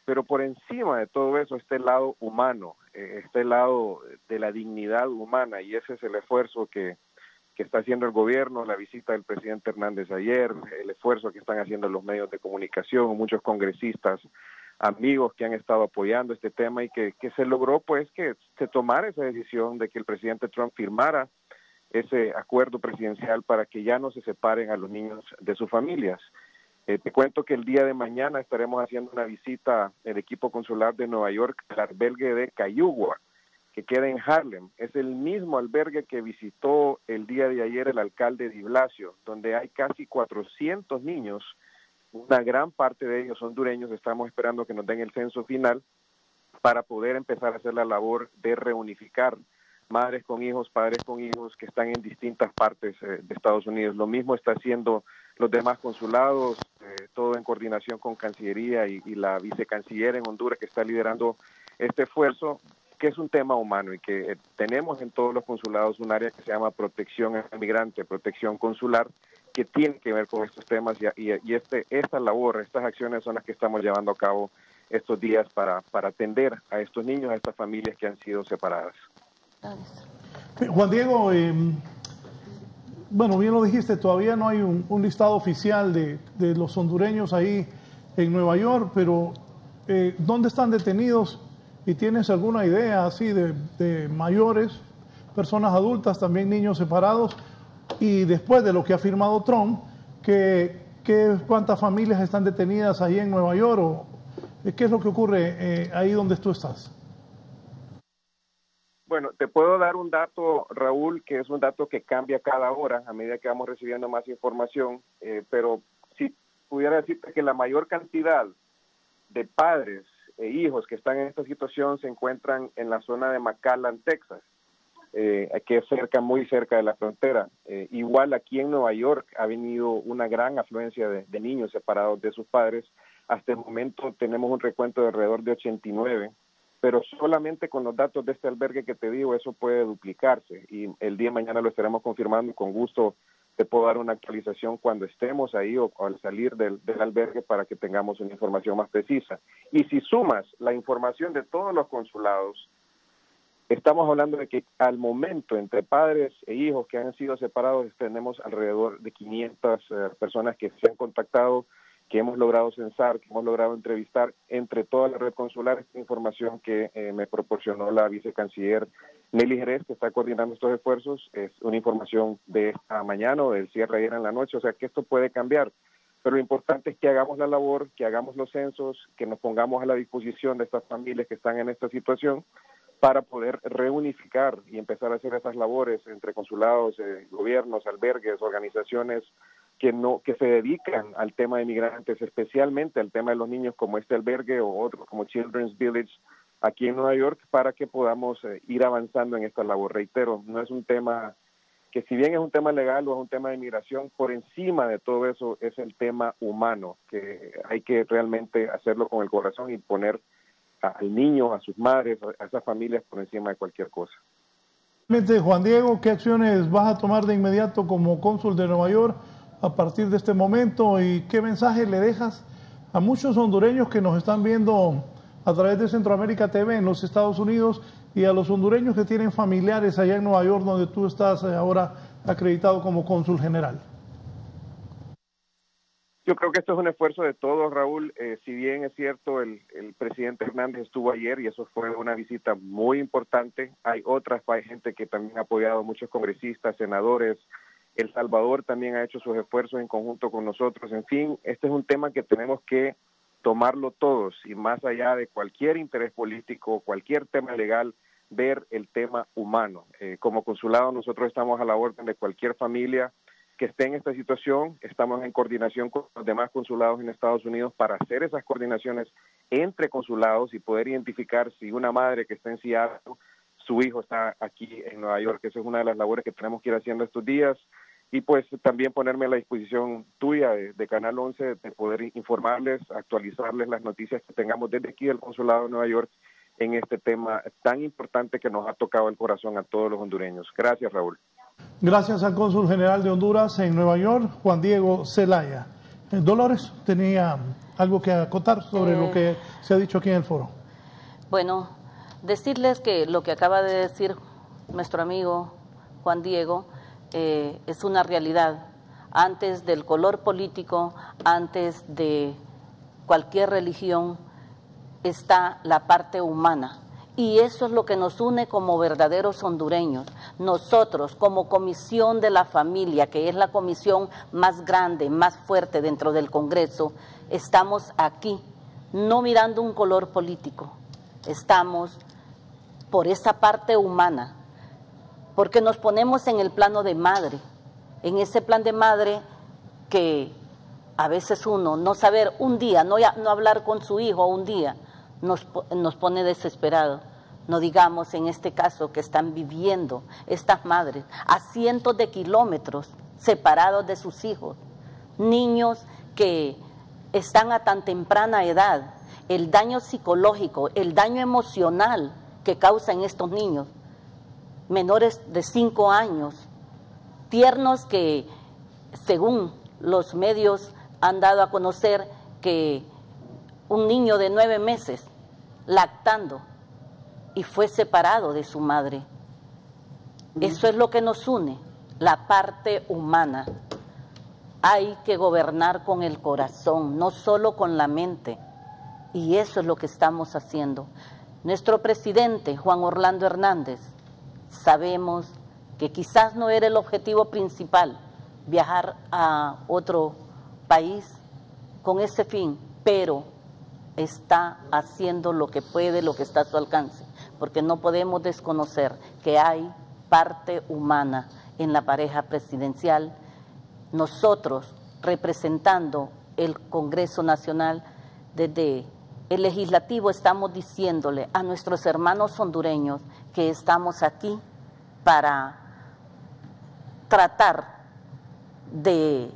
[SPEAKER 14] pero por encima de todo eso está el lado humano, está el lado de la dignidad humana, y ese es el esfuerzo que está haciendo el gobierno, la visita del presidente Hernández ayer, el esfuerzo que están haciendo los medios de comunicación, muchos congresistas, amigos que han estado apoyando este tema, y que se logró pues que se tomara esa decisión de que el presidente Trump firmara ese acuerdo presidencial para que ya no se separen a los niños de sus familias. Te cuento que el día de mañana estaremos haciendo una visita el equipo consular de Nueva York al albergue de Cayugua, que queda en Harlem. Es el mismo albergue que visitó el día de ayer el alcalde de Blasio, donde hay casi 400 niños, una gran parte de ellos hondureños. Estamos esperando que nos den el censo final para poder empezar a hacer la labor de reunificar madres con hijos, padres con hijos que están en distintas partes de Estados Unidos. Lo mismo está haciendo los demás consulados, todo en coordinación con Cancillería y la vicecanciller en Honduras que está liderando este esfuerzo, que es un tema humano y que tenemos en todos los consulados un área que se llama protección al migrante, protección consular, que tiene que ver con estos temas y esta labor, estas acciones son las que estamos llevando a cabo estos días para atender a estos niños, a estas familias que han sido separadas.
[SPEAKER 4] Juan Diego, bueno, bien lo dijiste, todavía no hay un listado oficial de los hondureños ahí en Nueva York, pero ¿dónde están detenidos? ¿Y tienes alguna idea así de mayores, personas adultas, también niños separados? Y después de lo que ha firmado Trump, ¿cuántas familias están detenidas ahí en Nueva York? ¿O qué es lo que ocurre ahí donde tú estás?
[SPEAKER 14] Bueno, te puedo dar un dato, Raúl, que es un dato que cambia cada hora a medida que vamos recibiendo más información, pero si pudiera decirte que la mayor cantidad de padres e hijos que están en esta situación se encuentran en la zona de McAllen, Texas, que es muy cerca de la frontera. Igual aquí en Nueva York ha venido una gran afluencia de niños separados de sus padres. Hasta el momento tenemos un recuento de alrededor de 89, pero solamente con los datos de este albergue que te digo, eso puede duplicarse y el día de mañana lo estaremos confirmando. Con gusto te puedo dar una actualización cuando estemos ahí o al salir del albergue para que tengamos una información más precisa. Y si sumas la información de todos los consulados, estamos hablando de que al momento entre padres e hijos que han sido separados tenemos alrededor de 500 personas que se han contactado, que hemos logrado censar, que hemos logrado entrevistar entre toda la red consular. Esta información que me proporcionó la vicecanciller Nelly Jerez, que está coordinando estos esfuerzos, es una información de esta mañana o del cierre ayer en la noche, o sea que esto puede cambiar. Pero lo importante es que hagamos la labor, que hagamos los censos, que nos pongamos a la disposición de estas familias que están en esta situación para poder reunificar y empezar a hacer esas labores entre consulados, gobiernos, albergues, organizaciones que se dedican al tema de migrantes, especialmente al tema de los niños, como este albergue o otro como Children's Village aquí en Nueva York, para que podamos ir avanzando en esta labor. Reitero, no es un tema que, si bien es un tema legal o es un tema de inmigración, por encima de todo eso es el tema humano, que hay que realmente hacerlo con el corazón y poner al niño, a sus madres, a esas familias por encima de cualquier cosa.
[SPEAKER 4] Juan Diego, ¿qué acciones vas a tomar de inmediato como cónsul de Nueva York a partir de este momento y qué mensaje le dejas a muchos hondureños que nos están viendo a través de Centroamérica TV en los Estados Unidos y a los hondureños que tienen familiares allá en Nueva York, donde tú estás ahora acreditado como cónsul general?
[SPEAKER 14] Yo creo que esto es un esfuerzo de todos, Raúl. Si bien es cierto, el presidente Hernández estuvo ayer y eso fue una visita muy importante, hay gente que también ha apoyado, muchos congresistas, senadores. El Salvador también ha hecho sus esfuerzos en conjunto con nosotros. En fin, este es un tema que tenemos que tomarlo todos y más allá de cualquier interés político, cualquier tema legal, ver el tema humano. Como consulado nosotros estamos a la orden de cualquier familia que esté en esta situación. Estamos en coordinación con los demás consulados en Estados Unidos para hacer esas coordinaciones entre consulados y poder identificar si una madre que está en Seattle, su hijo está aquí en Nueva York. Esa es una de las labores que tenemos que ir haciendo estos días. Y pues también ponerme a la disposición tuya de Canal 11 de poder informarles, actualizarles las noticias que tengamos desde aquí del Consulado de Nueva York en este tema tan importante que nos ha tocado el corazón a todos los hondureños. Gracias, Raúl.
[SPEAKER 4] Gracias al cónsul general de Honduras en Nueva York, Juan Diego Zelaya. Dolores, tenía algo que acotar sobre lo que se ha dicho aquí en el foro.
[SPEAKER 6] Bueno, decirles que lo que acaba de decir nuestro amigo Juan Diego es una realidad. Antes del color político, antes de cualquier religión, está la parte humana. Y eso es lo que nos une como verdaderos hondureños. Nosotros, como Comisión de la Familia, que es la comisión más grande, más fuerte dentro del Congreso, estamos aquí, no mirando un color político. Estamos por esa parte humana, porque nos ponemos en el plano de madre, en ese plan de madre que a veces uno no saber un día, no hablar con su hijo un día, nos pone desesperados. No digamos en este caso que están viviendo estas madres a cientos de kilómetros separados de sus hijos, niños que están a tan temprana edad, el daño psicológico, el daño emocional que causan estos niños, menores de 5 años, tiernos que, según los medios han dado a conocer, que un niño de 9 meses, lactando, y fue separado de su madre. Eso es lo que nos une, la parte humana. Hay que gobernar con el corazón, no solo con la mente. Y eso es lo que estamos haciendo. Nuestro presidente, Juan Orlando Hernández, sabemos que quizás no era el objetivo principal viajar a otro país con ese fin, pero está haciendo lo que puede, lo que está a su alcance, porque no podemos desconocer que hay parte humana en la pareja presidencial. Nosotros, representando el Congreso Nacional, desde el Legislativo estamos diciéndole a nuestros hermanos hondureños que estamos aquí para tratar de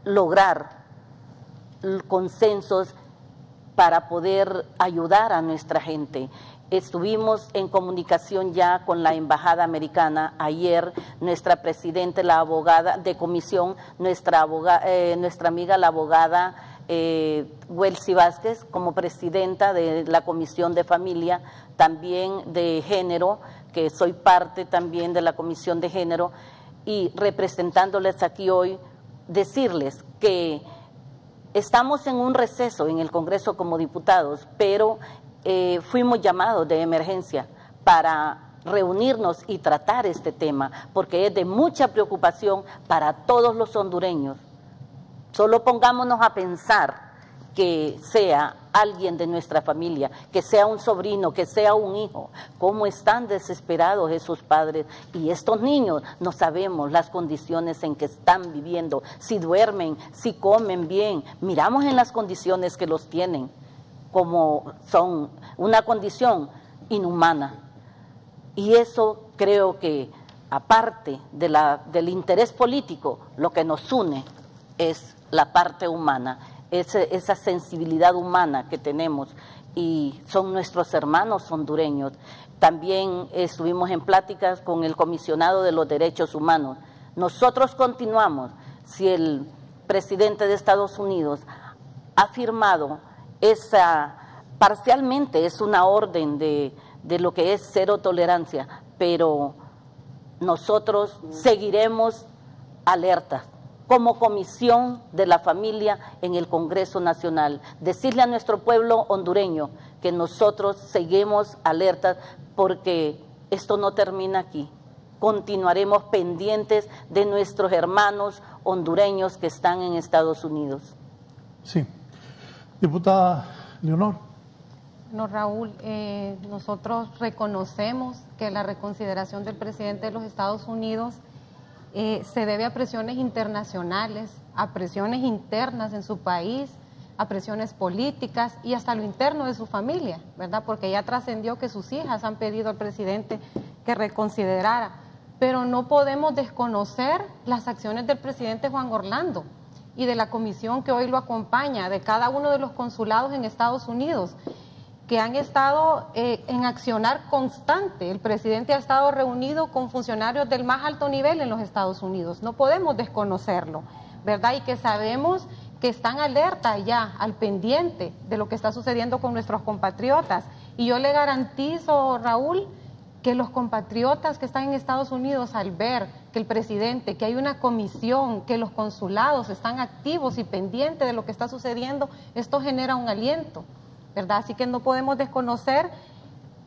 [SPEAKER 6] lograr consensos para poder ayudar a nuestra gente. Estuvimos en comunicación ya con la Embajada Americana. Ayer nuestra presidenta, la abogada de comisión, nuestra amiga la abogada Welsi Vázquez, como presidenta de la Comisión de Familia, también de Género, que soy parte también de la Comisión de Género, y representándoles aquí hoy, decirles que estamos en un receso en el Congreso como diputados, pero fuimos llamados de emergencia para reunirnos y tratar este tema, porque es de mucha preocupación para todos los hondureños. Solo pongámonos a pensar que sea alguien de nuestra familia, que sea un sobrino, que sea un hijo, cómo están desesperados esos padres. Y estos niños no sabemos las condiciones en que están viviendo, si duermen, si comen bien. Miramos en las condiciones que los tienen, como son una condición inhumana. Y eso creo que, aparte del interés político, lo que nos une es la parte humana, esa sensibilidad humana que tenemos, y son nuestros hermanos hondureños. También estuvimos en pláticas con el comisionado de los derechos humanos. Nosotros continuamos, si el presidente de Estados Unidos ha firmado parcialmente es una orden de lo que es cero tolerancia, pero nosotros seguiremos alertas como Comisión de la Familia en el Congreso Nacional. Decirle a nuestro pueblo hondureño que nosotros seguimos alertas, porque esto no termina aquí. Continuaremos pendientes de nuestros hermanos hondureños que están en Estados Unidos.
[SPEAKER 4] Sí. Diputada Leonor.
[SPEAKER 5] No, Raúl, nosotros reconocemos que la reconsideración del presidente de los Estados Unidos se debe a presiones internacionales, a presiones internas en su país, a presiones políticas y hasta lo interno de su familia, ¿verdad? Porque ya trascendió que sus hijas han pedido al presidente que reconsiderara, pero no podemos desconocer las acciones del presidente Juan Orlando y de la comisión que hoy lo acompaña, de cada uno de los consulados en Estados Unidos, que han estado en accionar constante. El presidente ha estado reunido con funcionarios del más alto nivel en los Estados Unidos. No podemos desconocerlo, ¿verdad? Y que sabemos que están alerta ya, al pendiente de lo que está sucediendo con nuestros compatriotas. Y yo le garantizo, Raúl, que los compatriotas que están en Estados Unidos, al ver que el presidente, que hay una comisión, que los consulados están activos y pendientes de lo que está sucediendo, esto genera un aliento, ¿verdad? Así que no podemos desconocer,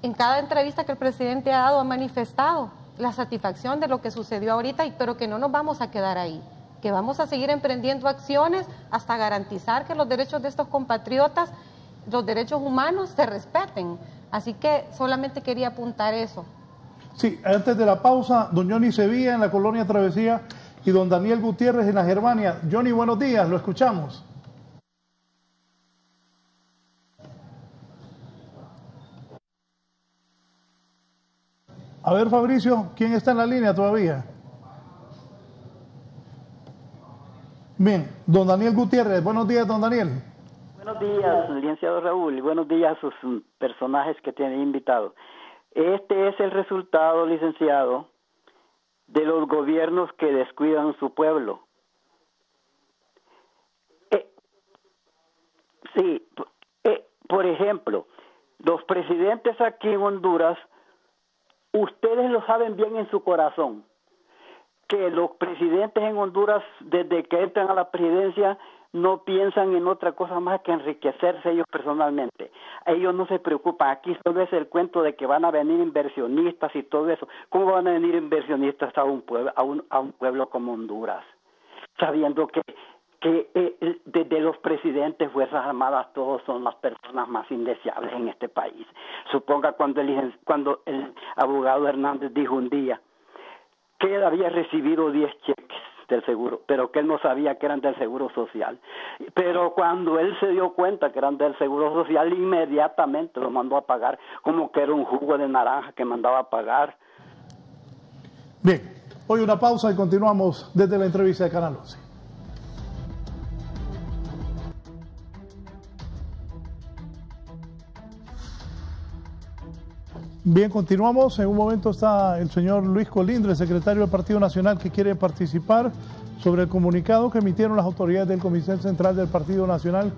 [SPEAKER 5] en cada entrevista que el presidente ha dado, ha manifestado la satisfacción de lo que sucedió ahorita, pero que no nos vamos a quedar ahí, que vamos a seguir emprendiendo acciones hasta garantizar que los derechos de estos compatriotas, los derechos humanos, se respeten. Así que solamente quería apuntar eso.
[SPEAKER 4] Sí, antes de la pausa, don Johnny Sevilla en la Colonia Travesía y don Daniel Gutiérrez en la Germania. Johnny, buenos días, lo escuchamos. A ver, Fabricio, ¿quién está en la línea todavía? Bien, don Daniel Gutiérrez. Buenos días, don Daniel.
[SPEAKER 15] Buenos días, licenciado Raúl, y buenos días a sus personajes que tienen invitados. Este es el resultado, licenciado, de los gobiernos que descuidan su pueblo. Por ejemplo, los presidentes aquí en Honduras, ustedes lo saben bien en su corazón, que los presidentes en Honduras, desde que entran a la presidencia, no piensan en otra cosa más que enriquecerse ellos personalmente. Ellos no se preocupan. Aquí solo es el cuento de que van a venir inversionistas y todo eso. ¿Cómo van a venir inversionistas a un pueblo como Honduras? Sabiendo que desde los presidentes, Fuerzas Armadas, todos son las personas más indeseables en este país. Suponga cuando el abogado Hernández dijo un día que él había recibido 10 cheques del seguro, pero que él no sabía que eran del Seguro Social. Pero cuando él se dio cuenta que eran del Seguro Social, inmediatamente lo mandó a pagar, como que era un jugo de naranja que mandaba a pagar.
[SPEAKER 4] Bien, hoy una pausa y continuamos desde la entrevista de Canal 11. Bien, continuamos. En un momento está el señor Luis Colindres, secretario del Partido Nacional, que quiere participar sobre el comunicado que emitieron las autoridades del Comité Central del Partido Nacional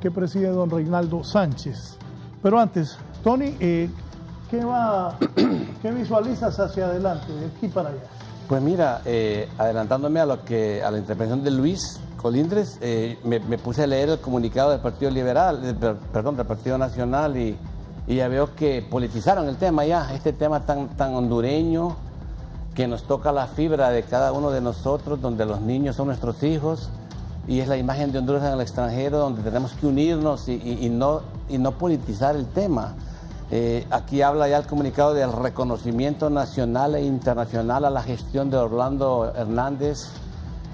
[SPEAKER 4] que preside don Reinaldo Sánchez. Pero antes, Tony, ¿qué visualizas hacia adelante, de aquí para allá?
[SPEAKER 7] Pues mira, adelantándome a la intervención de Luis Colindres, me puse a leer el comunicado del Partido del Partido Nacional y ya veo que politizaron el tema ya, este tema tan hondureño que nos toca la fibra de cada uno de nosotros, donde los niños son nuestros hijos y es la imagen de Honduras en el extranjero, donde tenemos que unirnos y no politizar el tema. Aquí habla ya el comunicado del reconocimiento nacional e internacional a la gestión de Orlando Hernández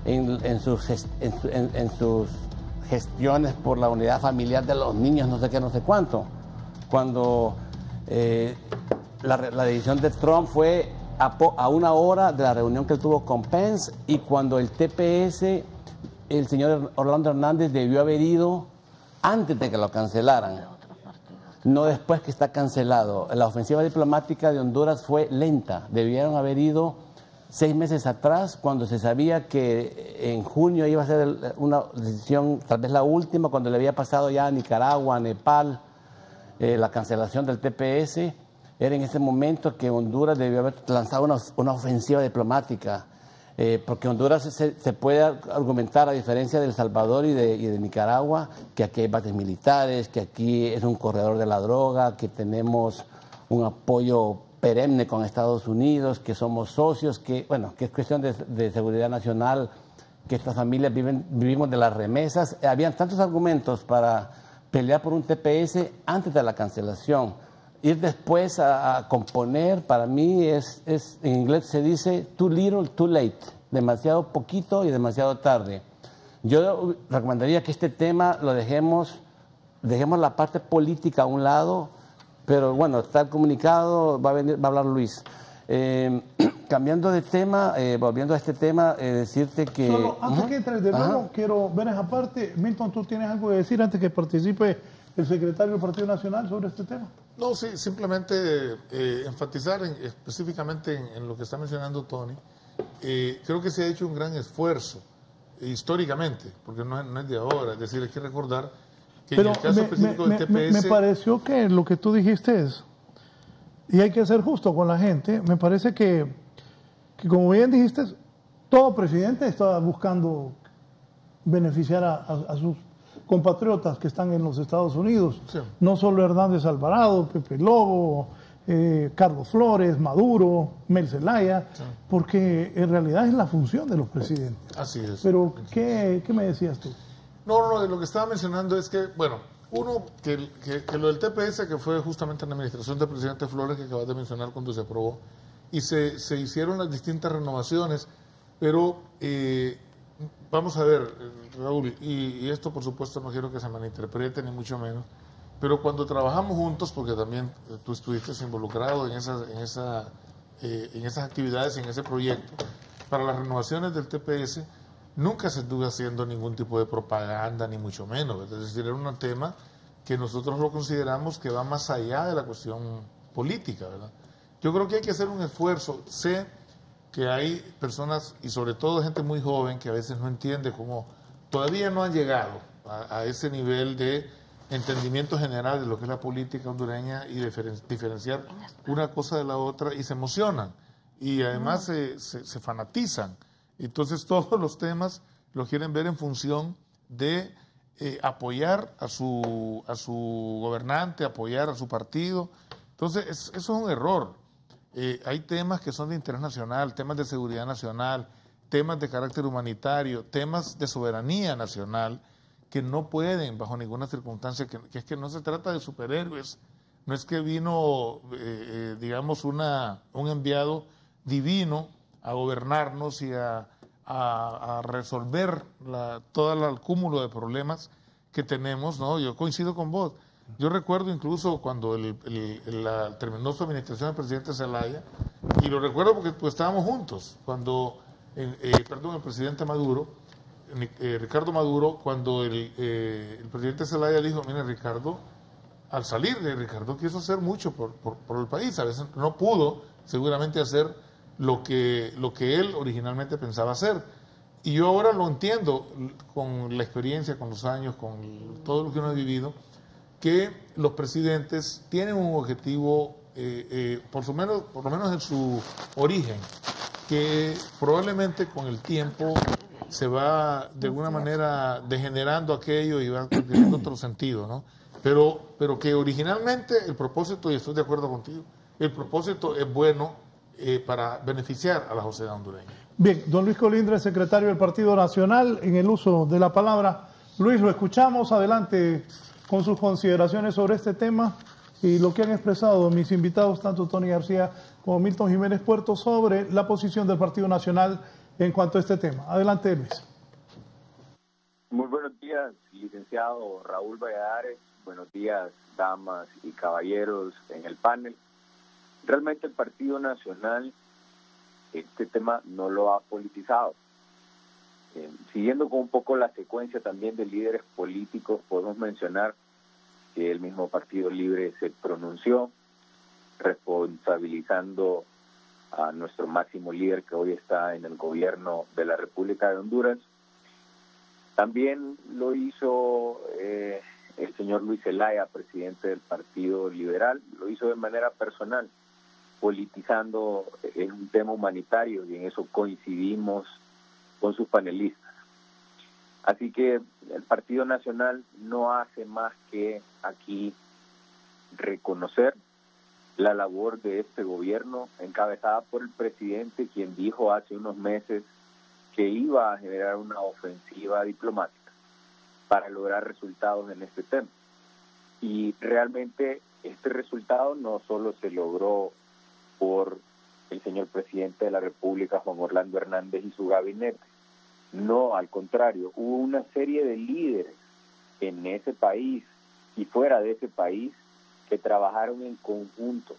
[SPEAKER 7] en sus gestiones por la unidad familiar de los niños, no sé qué, no sé cuánto. Cuando la decisión de Trump fue a una hora de la reunión que él tuvo con Pence, y cuando el TPS, el señor Orlando Hernández debió haber ido antes de que lo cancelaran, no después que está cancelado. La ofensiva diplomática de Honduras fue lenta, debieron haber ido 6 meses atrás, cuando se sabía que en junio iba a ser una decisión, tal vez la última, cuando le había pasado ya a Nicaragua, a Nepal, la cancelación del TPS. Era en ese momento que Honduras debió haber lanzado una ofensiva diplomática, porque Honduras se puede argumentar, a diferencia de El Salvador y de Nicaragua, que aquí hay bases militares, que aquí es un corredor de la droga, que tenemos un apoyo perenne con Estados Unidos, que somos socios, que es cuestión de seguridad nacional, que estas familias vivimos de las remesas. Habían tantos argumentos para pelear por un TPS antes de la cancelación. Ir después a componer, para mí en inglés se dice too little, too late, demasiado poquito y demasiado tarde. Yo recomendaría que este tema lo dejemos la parte política a un lado, pero bueno, está el comunicado, va a hablar Luis. Cambiando de tema, volviendo a este tema, decirte que...
[SPEAKER 4] Solo, antes que entres de nuevo, quiero ver esa parte. Milton, ¿tú tienes algo que decir antes que participe el secretario del Partido Nacional sobre este tema?
[SPEAKER 8] No, sí, simplemente enfatizar específicamente en lo que está mencionando Tony. Creo que se ha hecho un gran esfuerzo, históricamente, porque no es de ahora. Es decir, hay que recordar que en el caso específico del TPS...
[SPEAKER 4] Me pareció que lo que tú dijiste es, y hay que ser justo con la gente, me parece que como bien dijiste, todo presidente está buscando beneficiar a sus compatriotas que están en los Estados Unidos. Sí. No solo Hernández Alvarado, Pepe Lobo, Carlos Flores, Maduro, Mel Zelaya, sí, porque en realidad es la función de los presidentes.
[SPEAKER 8] Así es.
[SPEAKER 4] Pero, ¿qué me decías tú?
[SPEAKER 8] No, lo que estaba mencionando es que, bueno, que lo del TPS, que fue justamente en la administración del presidente Flores, que acabas de mencionar cuando se aprobó, y se hicieron las distintas renovaciones, pero vamos a ver, Raúl, y esto por supuesto no quiero que se malinterprete ni mucho menos, pero cuando trabajamos juntos, porque también tú estuviste involucrado en esas actividades, en ese proyecto, para las renovaciones del TPS, nunca se estuvo haciendo ningún tipo de propaganda, ni mucho menos, ¿verdad? Es decir, era un tema que nosotros lo consideramos que va más allá de la cuestión política, ¿verdad? Yo creo que hay que hacer un esfuerzo. Sé que hay personas, y sobre todo gente muy joven, que a veces no entiende cómo todavía no han llegado a ese nivel de entendimiento general de lo que es la política hondureña y diferenciar una cosa de la otra, y se emocionan y además se fanatizan. Entonces todos los temas los quieren ver en función de apoyar a su gobernante, apoyar a su partido. Entonces eso es un error. Hay temas que son de interés nacional, temas de seguridad nacional, temas de carácter humanitario, temas de soberanía nacional, que no pueden, bajo ninguna circunstancia, que es que no se trata de superhéroes, no es que vino, digamos, un enviado divino a gobernarnos y a resolver todo el cúmulo de problemas que tenemos, ¿no? Yo coincido con vos. Yo recuerdo incluso cuando terminó su administración del presidente Zelaya, y lo recuerdo porque pues, estábamos juntos, cuando, el presidente Maduro, Ricardo Maduro, cuando el presidente Zelaya dijo, mire Ricardo, al salir de Ricardo quiso hacer mucho por el país, a veces no pudo seguramente hacer lo que él originalmente pensaba hacer. Y yo ahora lo entiendo con la experiencia, con los años, con todo lo que uno ha vivido, que los presidentes tienen un objetivo, por lo menos en su origen, que probablemente con el tiempo se va de alguna manera degenerando aquello y va teniendo otro sentido, ¿no? Pero que originalmente el propósito, y estoy de acuerdo contigo, el propósito es bueno para beneficiar a la sociedad hondureña.
[SPEAKER 4] Bien, don Luis Colindres, secretario del Partido Nacional, en el uso de la palabra. Luis, lo escuchamos, adelante con sus consideraciones sobre este tema y lo que han expresado mis invitados, tanto Tony García como Milton Jiménez Puerto, sobre la posición del Partido Nacional en cuanto a este tema. Adelante, Luis.
[SPEAKER 16] Muy buenos días, licenciado Raúl Valladares. Buenos días, damas y caballeros en el panel. Realmente el Partido Nacional este tema no lo ha politizado. Siguiendo con un poco la secuencia también de líderes políticos, podemos mencionar que el mismo Partido Libre se pronunció responsabilizando a nuestro máximo líder que hoy está en el gobierno de la República de Honduras. También lo hizo el señor Luis Zelaya, presidente del Partido Liberal, lo hizo de manera personal, politizando en un tema humanitario, y en eso coincidimos con sus panelistas. Así que el Partido Nacional no hace más que aquí reconocer la labor de este gobierno encabezada por el presidente, quien dijo hace unos meses que iba a generar una ofensiva diplomática para lograr resultados en este tema. Y realmente este resultado no solo se logró por el señor presidente de la República, Juan Orlando Hernández, y su gabinete. No, al contrario, hubo una serie de líderes en ese país y fuera de ese país que trabajaron en conjunto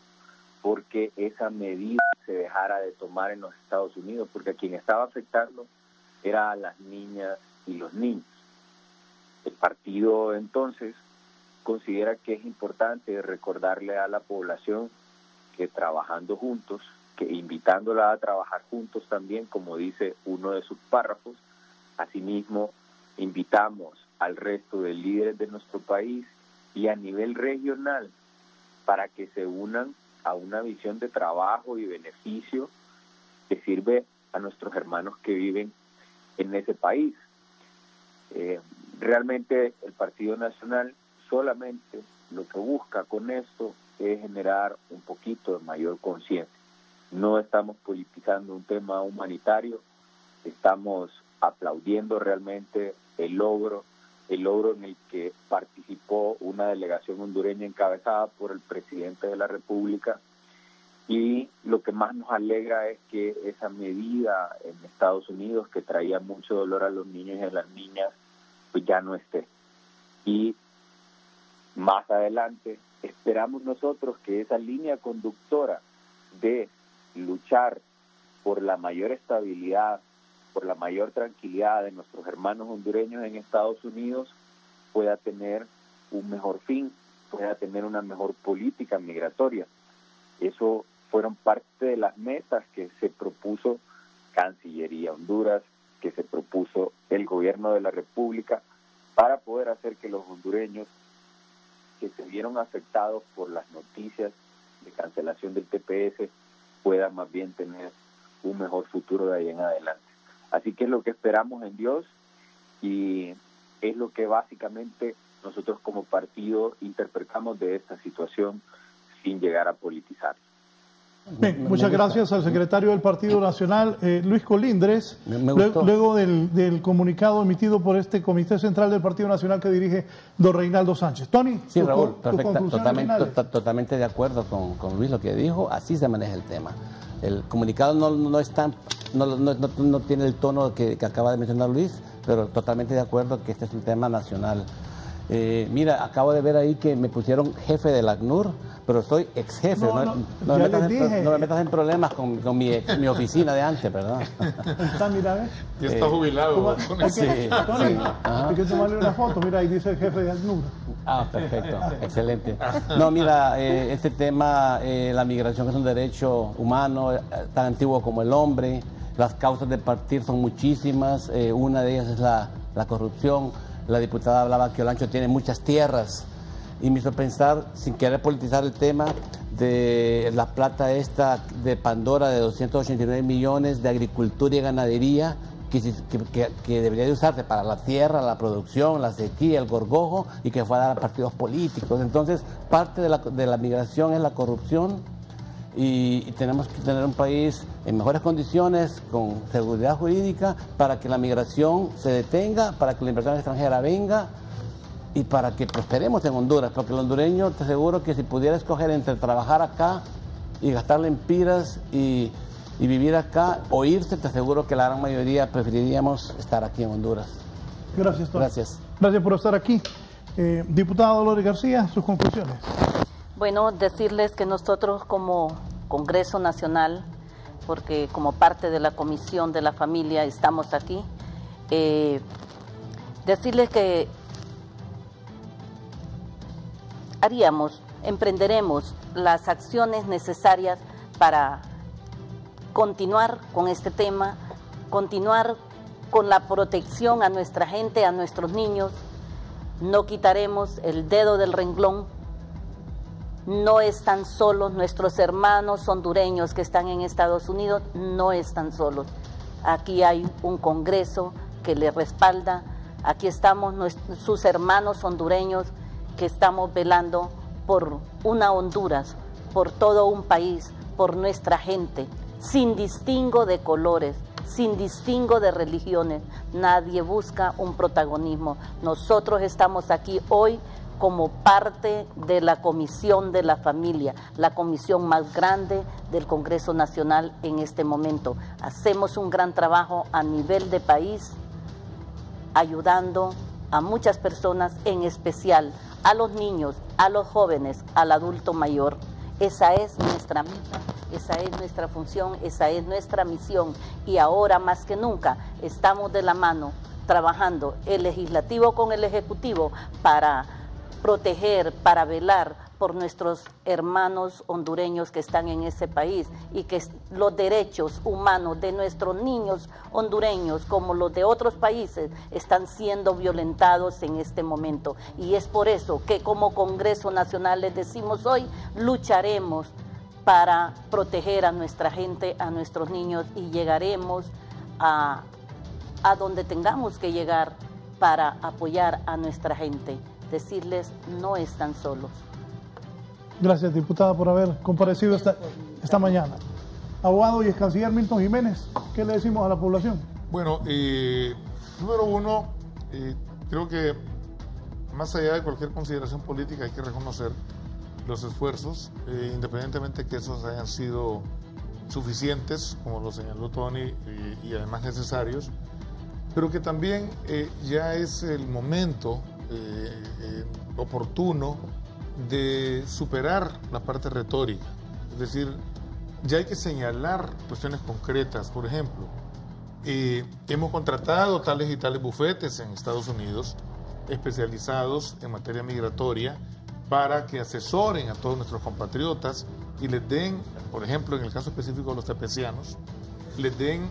[SPEAKER 16] porque esa medida se dejara de tomar en los Estados Unidos, porque a quien estaba afectando era a las niñas y los niños. El partido entonces considera que es importante recordarle a la población que trabajando juntos, que invitándola a trabajar juntos también, como dice uno de sus párrafos, asimismo invitamos al resto de líderes de nuestro país y a nivel regional para que se unan a una visión de trabajo y beneficio que sirve a nuestros hermanos que viven en ese país. Realmente el Partido Nacional solamente lo que busca con esto es generar un poquito de mayor conciencia. No estamos politizando un tema humanitario, estamos aplaudiendo realmente el logro en el que participó una delegación hondureña encabezada por el presidente de la República, y lo que más nos alegra es que esa medida en Estados Unidos, que traía mucho dolor a los niños y a las niñas, pues ya no esté. Y más adelante esperamos nosotros que esa línea conductora de luchar por la mayor estabilidad por la mayor tranquilidad de nuestros hermanos hondureños en Estados Unidos, pueda tener un mejor fin, pueda tener una mejor política migratoria. Eso fueron parte de las metas que se propuso Cancillería Honduras, que se propuso el gobierno de la República, para poder hacer que los hondureños que se vieron afectados por las noticias de cancelación del TPS puedan más bien tener un mejor futuro de ahí en adelante. Así que es lo que esperamos en Dios y es lo que básicamente nosotros como partido interpretamos de esta situación sin llegar a politizar.
[SPEAKER 4] Bien, muchas gracias al secretario del Partido Nacional, Luis Colindres, luego del comunicado emitido por este Comité Central del Partido Nacional que dirige don Reinaldo Sánchez. Tony,
[SPEAKER 7] sí, Raúl, totalmente de acuerdo con Luis lo que dijo, así se maneja el tema. El comunicado no tiene el tono que acaba de mencionar Luis, pero totalmente de acuerdo que este es un tema nacional. Mira, acabo de ver ahí que me pusieron jefe del ACNUR, pero soy ex jefe. No me metas en problemas con mi oficina de antes, ¿verdad?
[SPEAKER 4] Está, mira,
[SPEAKER 8] ya está jubilado.
[SPEAKER 4] Sí, Tony, hay que tomarle una foto. Mira, ahí dice el jefe de ACNUR.
[SPEAKER 7] Ah, perfecto, excelente. No, mira, este tema, la migración es un derecho humano, tan antiguo como el hombre. Las causas de partir son muchísimas. Una de ellas es la corrupción. La diputada hablaba que Olancho tiene muchas tierras y me hizo pensar, sin querer politizar el tema, de la plata esta de Pandora de 289 millones de agricultura y ganadería que debería de usarse para la tierra, la producción, la sequía, el gorgojo y que fue a dar a partidos políticos. Entonces, parte de la migración es la corrupción y tenemos que tener un país en mejores condiciones, con seguridad jurídica, para que la migración se detenga, para que la inversión extranjera venga y para que prosperemos en Honduras, porque el hondureño, te aseguro que si pudiera escoger entre trabajar acá y gastar lempiras y vivir acá o irse, te aseguro que la gran mayoría preferiríamos estar aquí en Honduras.
[SPEAKER 4] Gracias, Tony.
[SPEAKER 7] Gracias.
[SPEAKER 4] Gracias por estar aquí. Diputada Dolores García, sus conclusiones.
[SPEAKER 6] Bueno, decirles que nosotros como Congreso Nacional, porque como parte de la Comisión de la Familia estamos aquí, decirles que emprenderemos las acciones necesarias para continuar con este tema, continuar con la protección a nuestra gente, a nuestros niños. No quitaremos el dedo del renglón. No están solos nuestros hermanos hondureños que están en Estados Unidos, no están solos. Aquí hay un Congreso que les respalda, aquí estamos sus hermanos hondureños que estamos velando por una Honduras, por todo un país, por nuestra gente, sin distingo de colores, sin distingo de religiones. Nadie busca un protagonismo. Nosotros estamos aquí hoy como parte de la Comisión de la Familia, la comisión más grande del Congreso Nacional en este momento. Hacemos un gran trabajo a nivel de país, ayudando a muchas personas, en especial a los niños, a los jóvenes, al adulto mayor. Esa es nuestra meta, esa es nuestra función, esa es nuestra misión y ahora más que nunca estamos de la mano trabajando el legislativo con el ejecutivo para proteger, para velar por nuestros hermanos hondureños que están en ese país y que los derechos humanos de nuestros niños hondureños, como los de otros países, están siendo violentados en este momento. Y es por eso que como Congreso Nacional les decimos hoy, lucharemos para proteger a nuestra gente, a nuestros niños y llegaremos a donde tengamos que llegar para apoyar a nuestra gente. Decirles, no están solos.
[SPEAKER 4] Gracias, diputada, por haber comparecido esta mañana. Abogado y ex canciller Milton Jiménez, ¿qué le decimos a la población?
[SPEAKER 8] Bueno, número uno, creo que más allá de cualquier consideración política hay que reconocer los esfuerzos, independientemente que esos hayan sido suficientes, como lo señaló Tony, y además necesarios, pero que también ya es el momento oportuno de superar la parte retórica. Es decir, ya hay que señalar cuestiones concretas. Por ejemplo, hemos contratado tales y tales bufetes en Estados Unidos, especializados en materia migratoria, para que asesoren a todos nuestros compatriotas y les den, por ejemplo, en el caso específico de los tepecianos, les den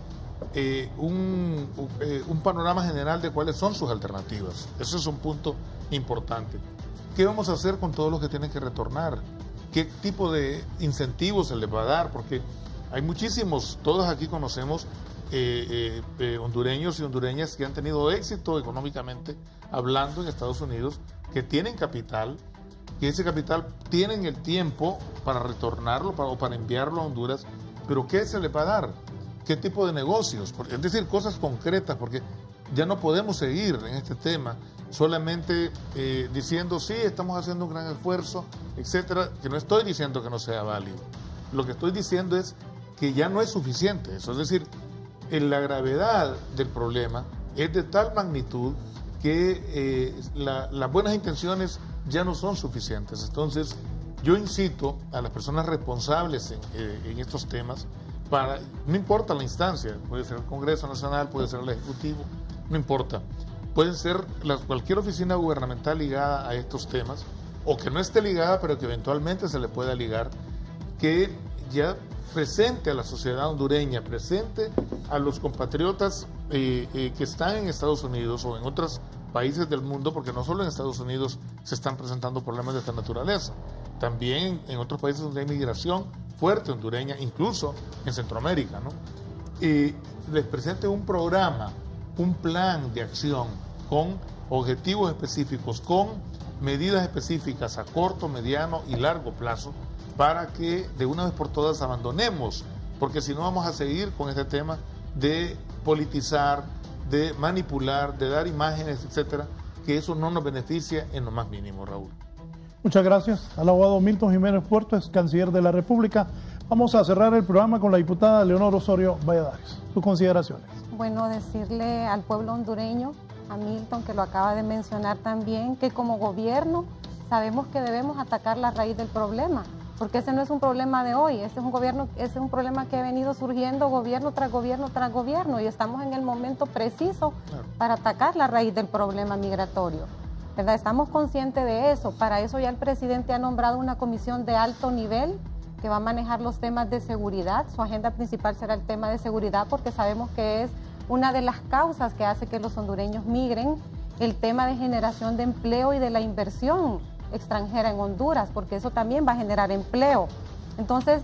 [SPEAKER 8] un panorama general de cuáles son sus alternativas. Ese es un punto importante. ¿Qué vamos a hacer con todos los que tienen que retornar? ¿Qué tipo de incentivos se les va a dar? Porque hay muchísimos, todos aquí conocemos hondureños y hondureñas que han tenido éxito económicamente hablando en Estados Unidos, que tienen capital, que ese capital tienen el tiempo para retornarlo o para enviarlo a Honduras, pero ¿qué se les va a dar? ¿Qué tipo de negocios? Es decir, cosas concretas, porque ya no podemos seguir en este tema solamente diciendo sí, estamos haciendo un gran esfuerzo, etcétera, que no estoy diciendo que no sea válido. Lo que estoy diciendo es que ya no es suficiente eso, es decir, la gravedad del problema es de tal magnitud que las buenas intenciones ya no son suficientes. Entonces, yo incito a las personas responsables en estos temas, no importa la instancia, puede ser el Congreso Nacional, puede ser el Ejecutivo, no importa, puede ser cualquier oficina gubernamental ligada a estos temas, o que no esté ligada, pero que eventualmente se le pueda ligar, que ya presente a la sociedad hondureña, presente a los compatriotas que están en Estados Unidos o en otros países del mundo, porque no solo en Estados Unidos se están presentando problemas de esta naturaleza, también en otros países donde hay migración fuerte hondureña, incluso en Centroamérica, ¿no? Y les presente un programa, un plan de acción con objetivos específicos, con medidas específicas a corto, mediano y largo plazo, para que de una vez por todas abandonemos, porque si no vamos a seguir con este tema de politizar, de manipular, de dar imágenes, etcétera, que eso no nos beneficia en lo más mínimo, Raúl.
[SPEAKER 4] Muchas gracias al abogado Milton Jiménez Puerto, ex canciller de la República. Vamos a cerrar el programa con la diputada Leonor Osorio Valladares. Sus consideraciones.
[SPEAKER 5] Bueno, decirle al pueblo hondureño, a Milton, que lo acaba de mencionar también, que como gobierno sabemos que debemos atacar la raíz del problema, porque ese no es un problema de hoy, ese es un problema que ha venido surgiendo gobierno tras gobierno tras gobierno, y estamos en el momento preciso para atacar la raíz del problema migratorio, ¿verdad? Estamos conscientes de eso. Para eso ya el presidente ha nombrado una comisión de alto nivel que va a manejar los temas de seguridad. Su agenda principal será el tema de seguridad, porque sabemos que es una de las causas que hace que los hondureños migren, el tema de generación de empleo y de la inversión extranjera en Honduras, porque eso también va a generar empleo. Entonces,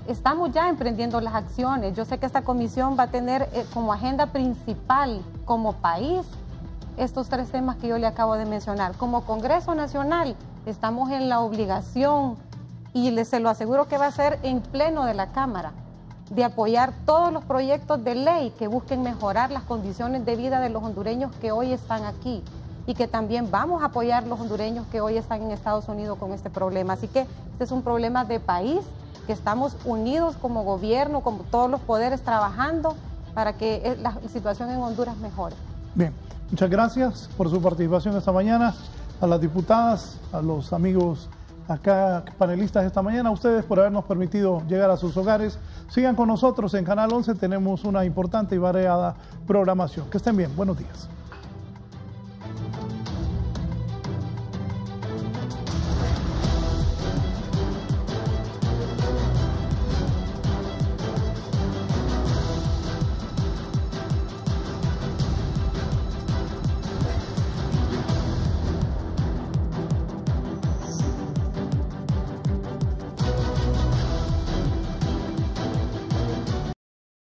[SPEAKER 5] estamos ya emprendiendo las acciones. Yo sé que esta comisión va a tener como agenda principal como país estos tres temas que yo le acabo de mencionar. Como Congreso Nacional estamos en la obligación, y se lo aseguro que va a ser en pleno de la Cámara, de apoyar todos los proyectos de ley que busquen mejorar las condiciones de vida de los hondureños que hoy están aquí, y que también vamos a apoyar los hondureños que hoy están en Estados Unidos con este problema. Así que este es un problema de país, que estamos unidos como gobierno, como todos los poderes, trabajando para que la situación en Honduras mejore.
[SPEAKER 4] Bien, muchas gracias por su participación esta mañana, a las diputadas, a los amigos acá panelistas esta mañana, a ustedes por habernos permitido llegar a sus hogares. Sigan con nosotros en Canal 11, tenemos una importante y variada programación. Que estén bien, buenos días.